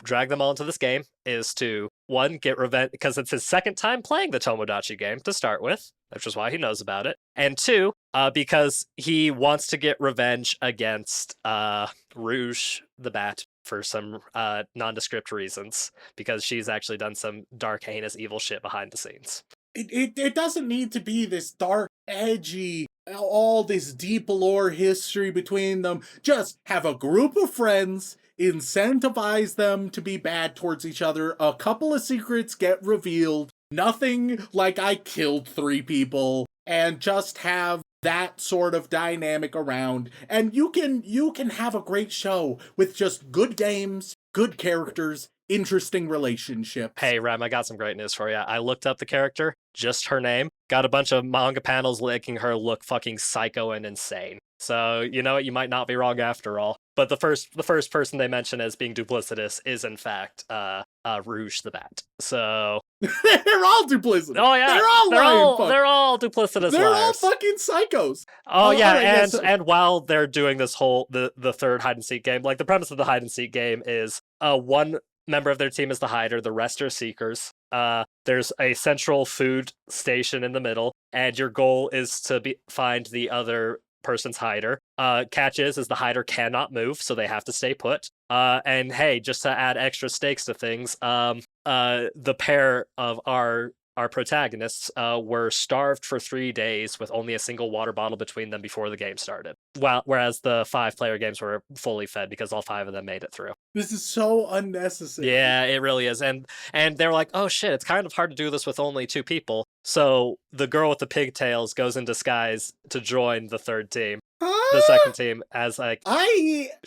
dragged them all into this game is to 1, get revenge, because it's his 2nd time playing the Tomodachi game to start with, which is why he knows about it, and 2, because he wants to get revenge against Rouge the Bat for some nondescript reasons, because she's actually done some dark, heinous, evil shit behind the scenes. It doesn't need to be this dark, edgy, all this deep lore history between them. Just have a group of friends, incentivize them to be bad towards each other. A couple of secrets get revealed. Nothing like I killed 3 people, and just have that sort of dynamic around. And you can have a great show with just good games, good characters, interesting relationships. Hey, Rem, I got some great news for you. I looked up the character, just her name, got a bunch of manga panels making her look fucking psycho and insane. So, you know what? You might not be wrong after all. But the first person they mention as being duplicitous is, in fact, Rouge the Bat. So... They're all duplicitous. Oh, yeah. They're all duplicitous They're liars. all fucking psychos. Oh, yeah, right, and while they're doing this whole, the third hide-and-seek game, like, the premise of the hide-and-seek game is one member of their team is the hider, the rest are seekers. There's a central food station in the middle, and your goal is to find the other person's hider. Catch is the hider cannot move, so they have to stay put. And hey, just to add extra stakes to things, the pair of our protagonists were starved for 3 days with only a single water bottle between them before the game started. Whereas the 5-player games were fully fed because all 5 of them made it through. This is so unnecessary. Yeah, it really is. And they're like, oh shit, it's kind of hard to do this with only 2 people. So the girl with the pigtails goes in disguise to join the third team. The second team as like...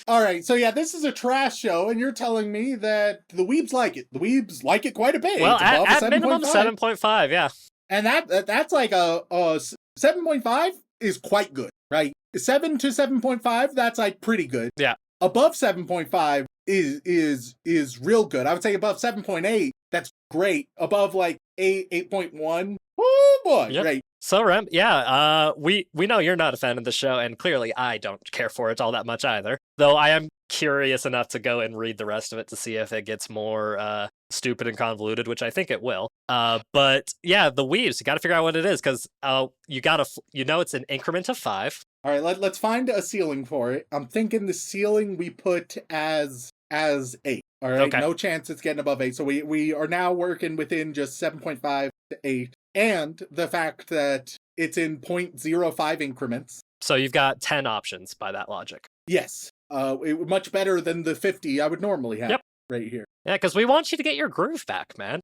Alright, so yeah, this is a trash show, and you're telling me that the weebs like it. The weebs like it quite a bit. Well, it's at minimum 7.5, yeah. And that's like a 7.5 is quite good, right? 7 to 7.5, that's like pretty good. Yeah. Above 7.5 is real good. I would say above 7.8, that's great. Above like 8.1, oh boy, Yep. right. So, Rem, yeah, we know you're not a fan of the show, and clearly I don't care for it all that much either. Though I am curious enough to go and read the rest of it to see if it gets more stupid and convoluted, which I think it will. But yeah, the weaves, you got to figure out what it is, because it's an increment of 5. All right, let's find a ceiling for it. I'm thinking the ceiling we put as 8. All right, Okay. No chance it's getting above 8. So we are now working within just 7.5 to 8. And the fact that it's in 0.05 increments. So you've got 10 options by that logic. Yes. Much better than the 50 I would normally have. Yep. Right here. Yeah, because we want you to get your groove back, man.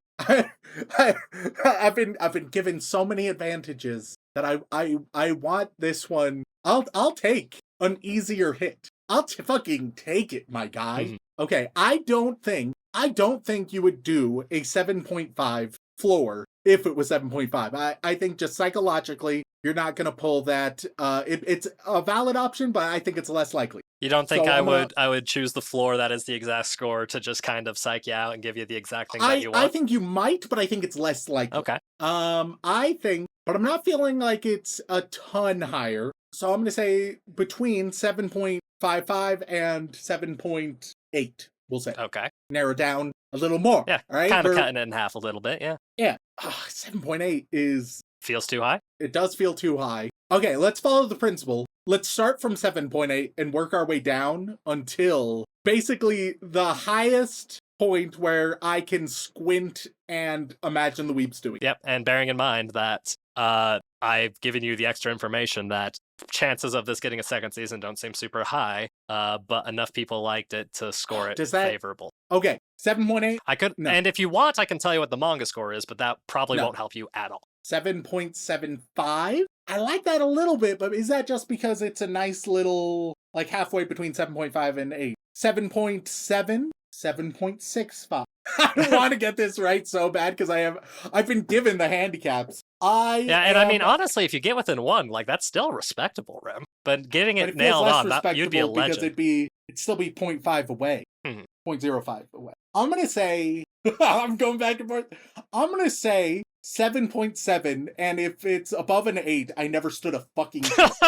I've been given so many advantages that I want this one. I'll take an easier hit. I'll fucking take it, my guy. Mm-hmm. Okay, I don't think you would do a 7.5 floor if it was 7.5. I think just psychologically, you're not going to pull that. It's a valid option, but I think it's less likely. You don't think So I would choose the floor that is the exact score to just kind of psych you out and give you the exact thing that you want? I think you might, but I think it's less likely. Okay. I think, but I'm not feeling like it's a ton higher. So I'm going to say between 7.55 and 7.8, we'll say. Okay. Narrow down a little more. Yeah, all right? kind of cutting it in half a little bit, yeah. Yeah. 7.8 is... Feels too high? It does feel too high. Okay, let's follow the principle. Let's start from 7.8 and work our way down until basically the highest point where I can squint and imagine the weeps doing. Yep, and bearing in mind that I've given you the extra information that chances of this getting a second season don't seem super high, but enough people liked it to score it favorable. Okay, 7.8? I could, no. And if you want, I can tell you what the manga score is, but that probably No. won't help you at all. 7.75? I like that a little bit, but is that just because it's a nice little, like halfway between 7.5 and 8? 7.7? 7.65. I don't want to get this right so bad because I've been given the handicaps. I mean, honestly, if you get within 1, like, that's still respectable, Rem. But getting it feels nailed less on, you'd be a legend. because it'd still be 0.5 away. Mhm. 0.05 away. I'm going to say, I'm going back and forth. I'm going to say 7.7, and if it's above an 8, I never stood a fucking chance.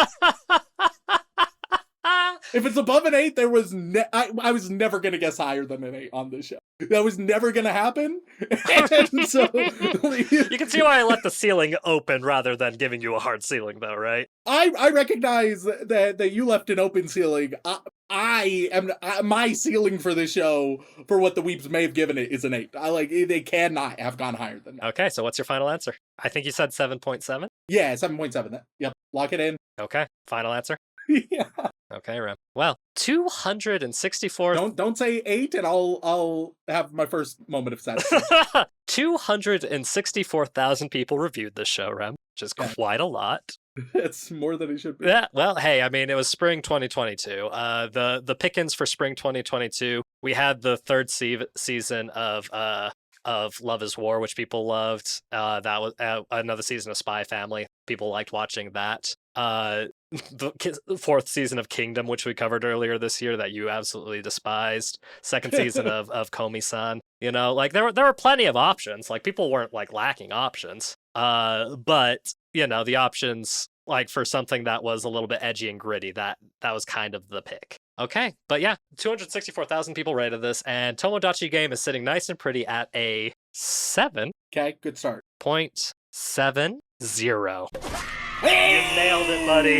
If it's above an 8, there was I was never going to guess higher than an 8 on this show. That was never going to happen. And so you can see why I left the ceiling open rather than giving you a hard ceiling, though, right? I recognize that you left an open ceiling. my ceiling for this show, for what the weeps may have given it, is an 8. They cannot have gone higher than that. Okay, so what's your final answer? I think you said 7.7. Yeah, 7.7. Yep, lock it in. Okay, final answer. Yeah. Okay, Rem. Well, 264. Don't say 8, and I'll have my first moment of satisfaction. 264,000 people reviewed this show, Rem, which is quite a lot. It's more than it should be. Yeah, well, hey, I mean, it was spring 2022. The pickings for spring 2022, we had the third season of Love is War, which people loved. That was another season of Spy Family. People liked watching that. The fourth season of Kingdom, which we covered earlier this year, that you absolutely despised. Second season of Komi-san. You know, like there were plenty of options. Like people weren't like lacking options. But you know, the options like for something that was a little bit edgy and gritty, that was kind of the pick. Okay, but yeah, 264,000 people rated this, and Tomodachi Game is sitting nice and pretty at a 7. Okay, good start. 0.70. You nailed it, buddy.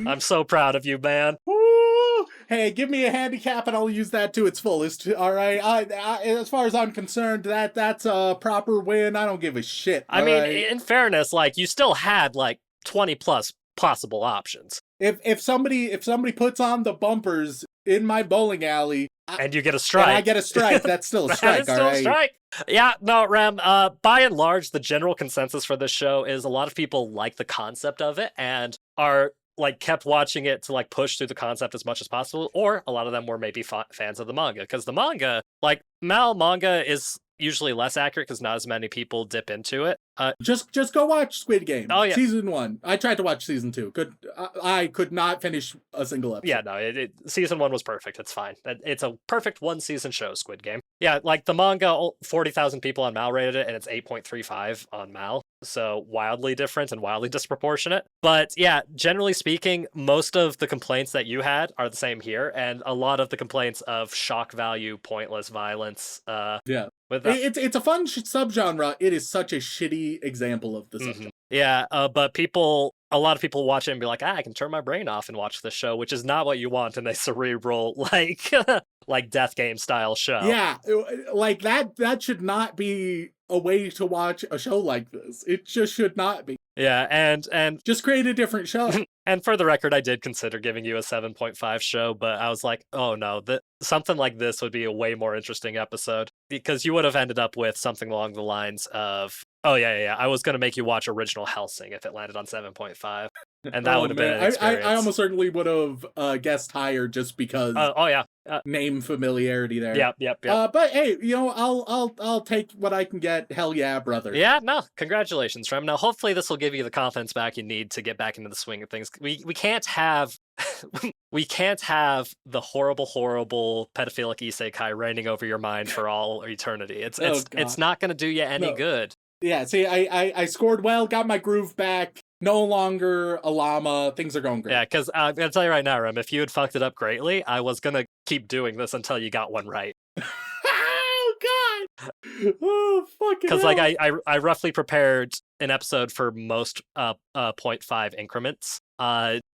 I'm so proud of you, man. Woo! Hey, give me a handicap and I'll use that to its fullest. All right. As far as I'm concerned, that's a proper win. I don't give a shit. I mean, in fairness, like you still had like 20 plus possible options. If somebody puts on the bumpers in my bowling alley, and you get a strike, and I get a strike, that's still a strike. That is still a strike. Yeah, no, Rem. By and large, the general consensus for this show is a lot of people like the concept of it and are like kept watching it to like push through the concept as much as possible. Or a lot of them were maybe fans of the manga, because the manga, like manga, is usually less accurate because not as many people dip into it. Just go watch Squid Game. Oh, yeah. Season 1. I tried to watch season 2. I could not finish a single episode. Yeah, no, season 1 was perfect. It's fine. It's a perfect 1-season show, Squid Game. Yeah, like the manga, 40,000 people on Mal rated it, and it's 8.35 on Mal. So wildly different and wildly disproportionate. But yeah, generally speaking, most of the complaints that you had are the same here, and a lot of the complaints of shock value, pointless violence. Yeah. It's a fun subgenre. It is such a shitty example of the subgenre. Yeah, but a lot of people watch it and be like, I can turn my brain off and watch this show, which is not what you want in a cerebral, like Death Game style show. Yeah, like that should not be a way to watch a show like this. It just should not be. Yeah, and just create a different show. And for the record, I did consider giving you a 7.5 show, but I was like, oh no, something like this would be a way more interesting episode, because you would have ended up with something along the lines of, oh yeah, I was going to make you watch Original Hellsing if it landed on 7.5, and that would have been an experience. I almost certainly would have guessed higher just because name familiarity there. Yep. But hey, you know, I'll take what I can get. Hell yeah, brother. Yeah, no, congratulations, Rem. Now, hopefully this will give you the confidence back you need to get back into the swing of things. We can't have we can't have the horrible pedophilic isekai reigning over your mind for all eternity. It's not going to do you any good. Yeah, see, I scored well, got my groove back. No longer a llama. Things are going great. Yeah, because I'm going to tell you right now, Rem, if you had fucked it up greatly, I was going to keep doing this until you got one right. Oh, God! Oh, fucking Because, like, I roughly prepared an episode for most 0.5 increments.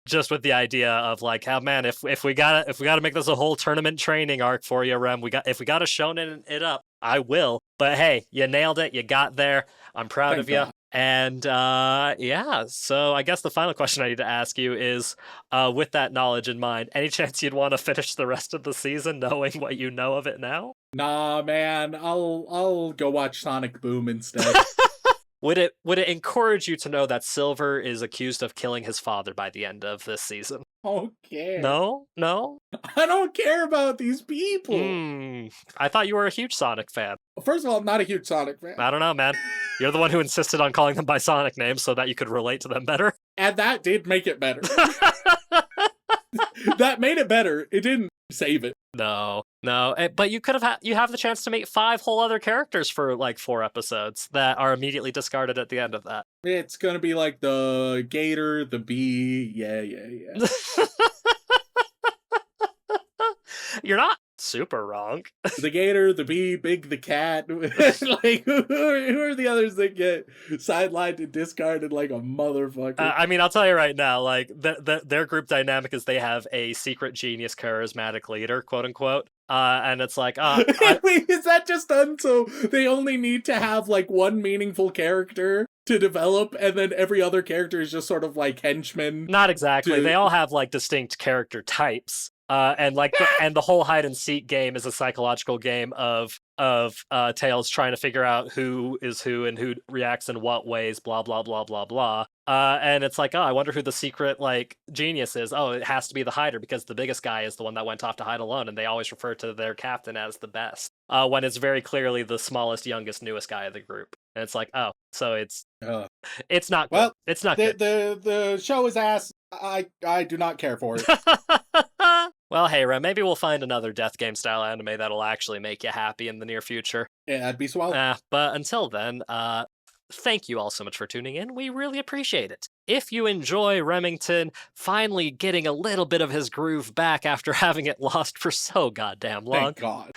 Just with the idea of like, oh man, if we gotta make this a whole tournament training arc for you, Rem, if we gotta shonen it up, I will. But hey, you nailed it. You got there. I'm proud of you. God. And yeah, so I guess the final question I need to ask you is, with that knowledge in mind, any chance you'd want to finish the rest of the season knowing what you know of it now? Nah, man. I'll go watch Sonic Boom instead. Would it encourage you to know that Silver is accused of killing his father by the end of this season? Okay. No? I don't care about these people. I thought you were a huge Sonic fan. First of all, I'm not a huge Sonic fan. I don't know, man. You're the one who insisted on calling them by Sonic names so that you could relate to them better. And that did make it better. That made it better. It didn't save it. No. But you could have you have the chance to meet 5 whole other characters for like 4 episodes that are immediately discarded at the end of that. It's gonna be like the gator, the bee. Yeah. You're not super wrong. The gator, the bee, Big the cat. Like, who are the others that get sidelined and discarded like a motherfucker? I mean, I'll tell you right now, like, their group dynamic is they have a secret genius charismatic leader, quote unquote. And it's like, Wait, is that just done so they only need to have like one meaningful character to develop, and then every other character is just sort of like henchmen? not exactly. They all have like distinct character types. And like the whole hide and seek game is a psychological game of Tails trying to figure out who is who and who reacts in what ways, blah blah blah blah blah. And it's like, oh, I wonder who the secret like genius is. Oh, it has to be the hider because the biggest guy is the one that went off to hide alone, and they always refer to their captain as the best. When it's very clearly the smallest, youngest, newest guy of the group. And it's like, oh, so it's not good. Well, it's not good. The show is ass. I do not care for it. Well, hey, Rem, maybe we'll find another death game style anime that'll actually make you happy in the near future. Yeah, that'd be swell. But until then, thank you all so much for tuning in. We really appreciate it. If you enjoy Remington finally getting a little bit of his groove back after having it lost for so goddamn long, Thank God.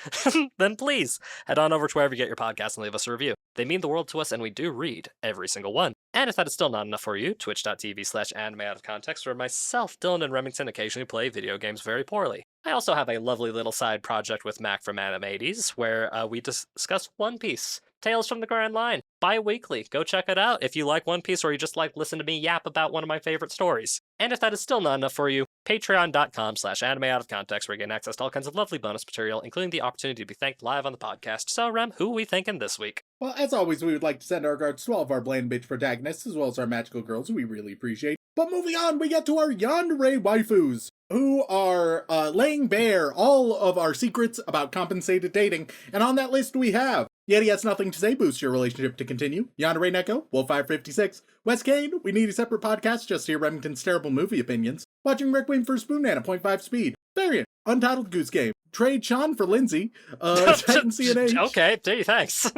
then please head on over to wherever you get your podcast and leave us a review. They mean the world to us, and we do read every single one. And if that is still not enough for you, twitch.tv/anime-out-of-context, where myself, Dylan, and Remington occasionally play video games very poorly. I also have a lovely little side project with Mac from AnimEighties, where we discuss One Piece, Tales from the Grand Line, bi-weekly. Go check it out if you like One Piece or you just like listen to me yap about one of my favorite stories. And if that is still not enough for you, patreon.com/anime-out-of-context, where you get access to all kinds of lovely bonus material, including the opportunity to be thanked live on the podcast. So, Rem, who are we thinking this week? Well, as always, we would like to send our regards to all of our bland bitch protagonists, as well as our magical girls, who we really appreciate. But moving on, we get to our yandere waifus, who are laying bare all of our secrets about compensated dating. And on that list we have Yeti Has Nothing to Say, boost your relationship to continue. Yandere Neko, Wolf556. Wes Kane, we need a separate podcast just to hear Remington's terrible movie opinions. Watching Requiem for a Spoon Man at 0.5 speed. Variant, Untitled Goose Game. Trade Shaun for Lindsay. Titan CNH. Okay, thanks.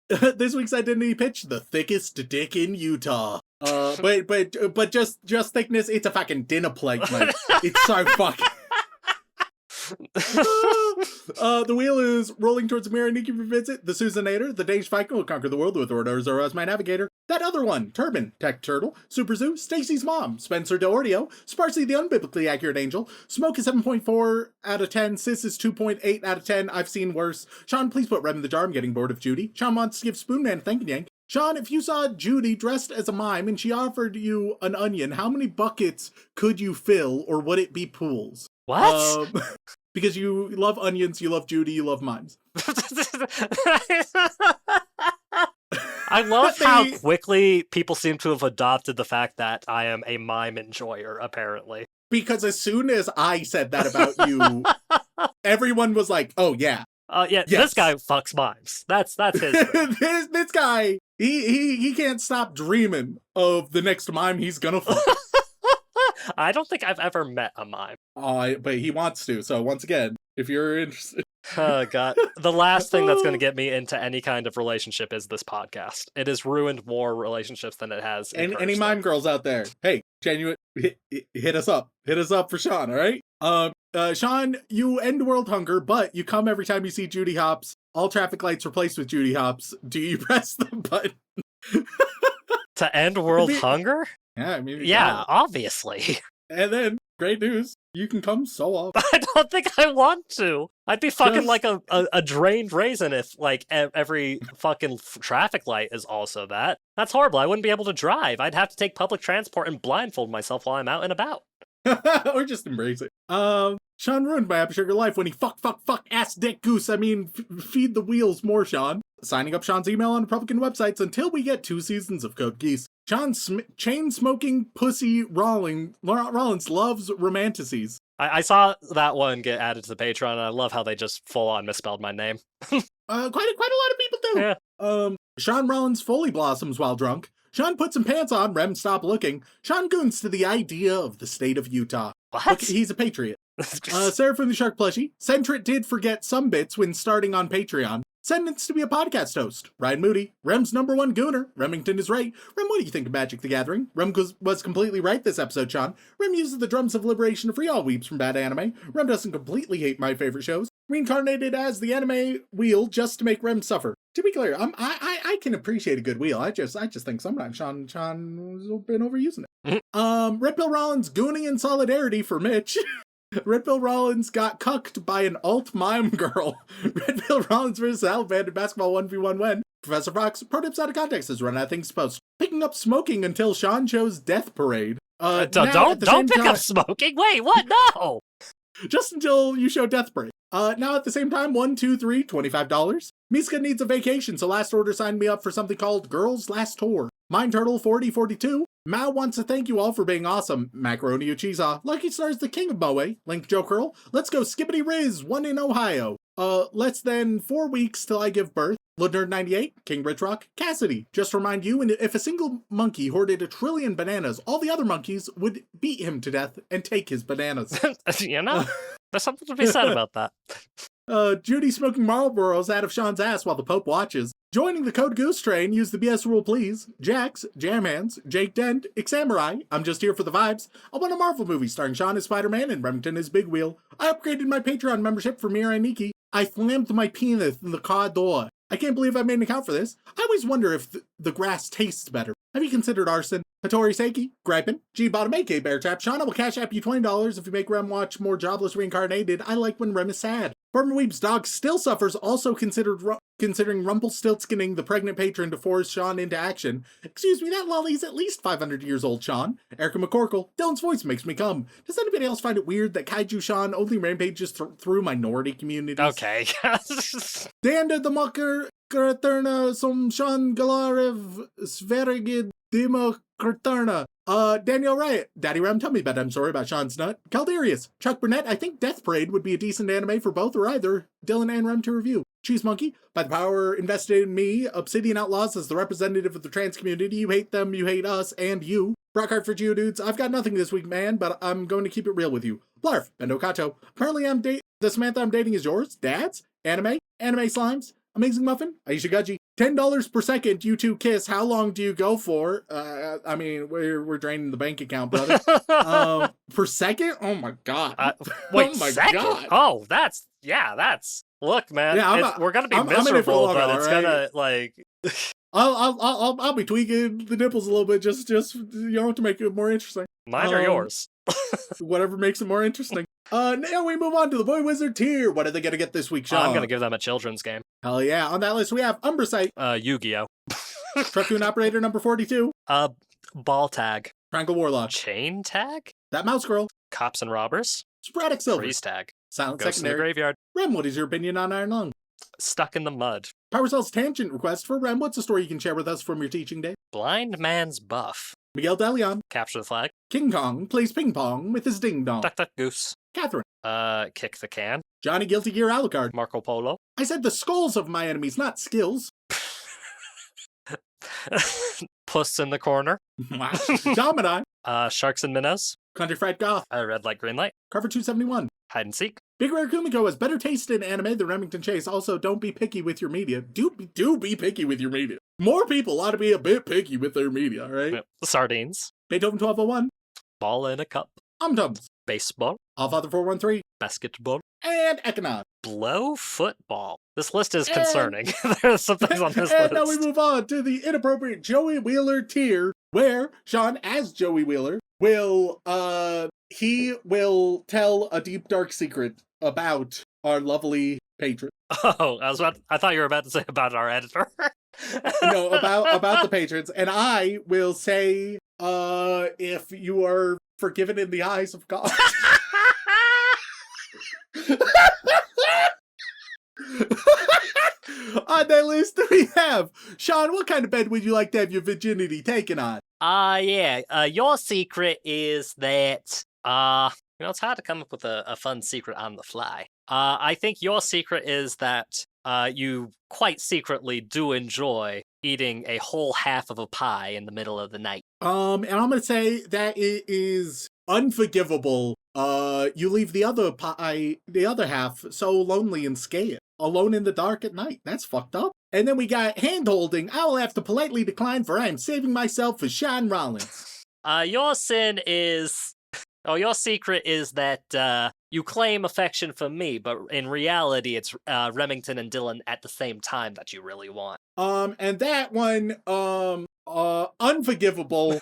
This week's identity pitch, the thickest dick in Utah. But just thickness, it's a fucking dinner plate, mate. It's so fucking... The wheel is rolling towards the mirror, Nikki prevents it. The Susanator, the Danish Viking will conquer the world with orders or as my navigator. That other one, Turban, Tech Turtle, Super Zoo, Stacy's mom, Spencer D'Ordio, Sparsely the unbiblically accurate angel, Smoke is 7.4 out of 10, Sis is 2.8 out of 10, I've seen worse. Shaun, please put Rem in the jar, I'm getting bored of Judy. Shaun wants to give Spoonman a thank yank. Shaun, if you saw Judy dressed as a mime and she offered you an onion, how many buckets could you fill, or would it be pools? What? Because you love onions, you love Judy, you love mimes. I love how quickly people seem to have adopted the fact that I am a mime enjoyer, apparently. Because as soon as I said that about you, everyone was like, oh yeah. Yes. This guy fucks mimes. That's his thing. This guy, he can't stop dreaming of the next mime he's gonna fuck. I don't think I've ever met a mime. But he wants to, so once again, if you're interested... Oh, God. The last thing that's going to get me into any kind of relationship is this podcast. It has ruined more relationships than it has. Any mime girls out there, hey, genuine, hit us up. Hit us up for Shaun, all right? Shaun, you end world hunger, but you come every time you see Judy Hops. All traffic lights replaced with Judy Hops. Do you press the button? To end world hunger? Yeah, I mean... Yeah, obviously. And then, great news, you can come so often. I don't think I want to. I'd be fucking like a drained raisin if, like, every fucking traffic light is also that. That's horrible. I wouldn't be able to drive. I'd have to take public transport and blindfold myself while I'm out and about. Or just embrace it. Shaun ruined my happy sugar life when he fuck, ass dick goose. I mean, feed the wheels more, Shaun. Signing up Shaun's email on Republican websites until we get 2 seasons of Code Geass. Shaun's chain-smoking pussy Rollins loves romanticises. I saw that one get added to the Patreon, and I love how they just full-on misspelled my name. Quite a lot of people do. Yeah. Shaun Rollins fully blossoms while drunk. Shaun puts some pants on, Rem stop looking. Shaun goons to the idea of the state of Utah. What? Look, he's a patriot. Sarah from the Shark Plushie. Centrit did forget some bits when starting on Patreon. Sentenced to be a podcast host. Ryan Moody. Rem's #1 gooner. Remington is right. Rem, what do you think of Magic the Gathering? Rem was completely right this episode, Shaun. Rem uses the drums of liberation to free all weeps from bad anime. Rem doesn't completely hate my favorite shows. reincarnated as the anime wheel just to make Rem suffer. To be clear, I can appreciate a good wheel. I just think sometimes Shaun has been overusing it. Red Pill Rollins gooning in solidarity for Mitch. Red Pill Rollins got cucked by an alt mime girl. Red Pill Rollins versus Alabama basketball 1v1 win. Professor Fox, pro tips out of context is run out of things post. Picking up smoking until Shaun chose Death Parade. Don't pick up smoking. Wait, what? No. Just until you show Death Parade. Now at the same time, 1, 2, 3, $25. Miska needs a vacation, so Last Order signed me up for something called Girls Last Tour. Mind Turtle 4042. Mao wants to thank you all for being awesome. Macaroni Uchiza. Lucky Star's the king of Moe. Link Joe Curl. Let's go Skibbity Riz. 1 in Ohio. Less than 4 weeks till I give birth. Ludnerd 98. King Rich Rock. Cassidy. Just to remind you, if a single monkey hoarded 1 trillion bananas, all the other monkeys would beat him to death and take his bananas. You know, there's something to be said about that. Judy smoking Marlboros out of Shaun's ass while the Pope watches. Joining the Code Goose train, use the BS rule please. Jax, Jamhands, Jake Dent, Ixamurai, I'm just here for the vibes. I want a Marvel movie starring Shaun as Spider-Man and Remington as Big Wheel. I upgraded my Patreon membership for Mirai Nikki. I slammed my penis in the car door. I can't believe I made an account for this. I always wonder if the grass tastes better. Have you considered arson? Hattori Seiki, Gripin, G-Bottom AK Bear Trap, Shaun, I will cash app you $20 if you make Rem watch more Jobless Reincarnated. I like when Rem is sad. Former Weeb's dog still suffers, also considering Rumpelstiltskinning the pregnant patron to force Shaun into action. Excuse me, that lolly's at least 500 years old, Shaun. Erica McCorkle, Dylan's voice makes me come. Does anybody else find it weird that Kaiju Shaun only rampages through minority communities? Okay. Danda the Mucker, Kraterna, Som Shaun Galarev, Sverigid, Demokraterna. Daniel Riot, Daddy Ram, tell me about I'm sorry about Shaun's nut. Calderius, Chuck Burnett, I think Death Parade would be a decent anime for both or either Dylan and Rem to review. Cheese Monkey, by the power invested in me, Obsidian Outlaws as the representative of the trans community, you hate them, you hate us, and you. Brockhart for Geodudes, I've got nothing this week, man, but I'm going to keep it real with you. Blarf, Bendo Kato, apparently the Samantha I'm dating is yours, Dad's, Anime Slimes, Amazing Muffin, Aisha Gudgy, $10 per second, you two kiss. How long do you go for? I mean, we're draining the bank account, brother. Per second? Oh my god. Wait, oh my second? god. Oh, that's. Look, man. Yeah, we're gonna be I'm in it for a miserable, little but bit, it's right? gonna like. I'll be tweaking the nipples a little bit, just to make it more interesting. Mine or yours? Whatever makes it more interesting. Now we move on to the Boy Wizard tier. What are they gonna get this week, Shaun? I'm gonna give them a children's game. Hell yeah. On that list we have Umbrasite. Yu-Gi-Oh. Truckoon Operator number 42. Ball tag. Triangle Warlock. Chain tag? That Mouse Girl. Cops and robbers? Sporadic Silver. Freeze tag. Silent Ghost in the Secondary. graveyard. Rem, what is your opinion on Iron Lung? Stuck in the mud. Power Cell's tangent request for Rem. What's a story you can share with us from your teaching day? Blind man's buff. Miguel DeLeon. Capture the flag. King Kong plays ping pong with his ding dong. Duck duck goose. Catherine. Kick the can. Johnny Guilty Gear Alucard. Marco Polo. I said the skulls of my enemies, not skills. Puss in the corner. Dominai. Sharks and minnows. Country Fried Goth. Red light, green light. Carver 271. Hide and seek. Big Rare Kumiko has better taste in anime than Remington Chase. Also, don't be picky with your media. Do be picky with your media. More people ought to be a bit picky with their media, alright? Yep. Sardines. Beethoven 1201. Ball in a cup. Tums. Baseball. Allfather 413. Basketball. And Econon. Blow football. This list is concerning. There's some things on this And list. now we move on to the inappropriate Joey Wheeler tier, where Shaun, as Joey Wheeler, will tell a deep dark secret about our lovely patron. Oh, I thought you were about to say about our editor. No, about the patrons, and I will say if you are forgiven in the eyes of God. On that list we have Shaun. What kind of bed would you like to have your virginity taken on? Your secret is that it's hard to come up with a fun secret on the fly. I think your secret is that you quite secretly do enjoy eating a whole half of a pie in the middle of the night. And I'm gonna say that it is unforgivable. You leave the other pie, the other half, so lonely and scared, alone in the dark at night. That's fucked up. And then we got hand-holding. I will have to politely decline, for I am saving myself for Shaun Rollins. Your secret is that you claim affection for me, but in reality, it's Remington and Dylan at the same time that you really want. And that one, unforgivable.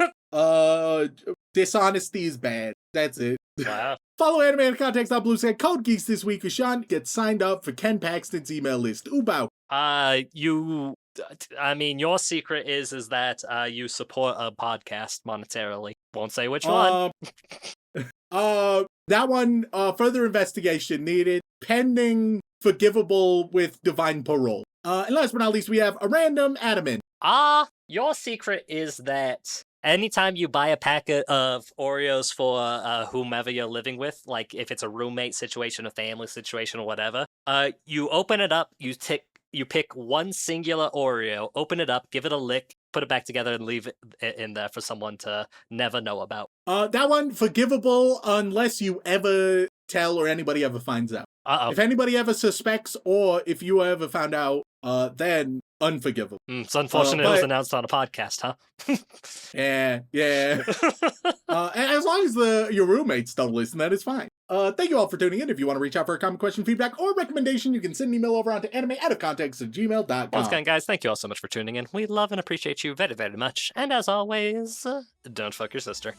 Dishonesty is bad. That's it. Wow. Follow Animated Context on Blue Sky Code Geeks this week as Shaun gets signed up for Ken Paxton's email list. Oobow. Your secret is that you support a podcast monetarily. Won't say which one. That one, further investigation needed, pending forgivable with divine parole. And last but not least, we have a random adamant. Your secret is that anytime you buy a packet of Oreos for whomever you're living with, like if it's a roommate situation, a family situation, or whatever, you open it up, you pick one singular Oreo, open it up, give it a lick, put it back together, and leave it in there for someone to never know about. That one, forgivable unless you ever tell or anybody ever finds out. If anybody ever suspects or if you ever found out, then unforgivable. It's unfortunate it was announced on a podcast, huh? Yeah. As long as your roommates don't listen, that is fine. Thank you all for tuning in. If you want to reach out for a comment, question, feedback, or recommendation, you can send an email over onto animeoutofcontext@gmail.com. Once again, guys, thank you all so much for tuning in. We love and appreciate you very, very much. And as always, don't fuck your sister.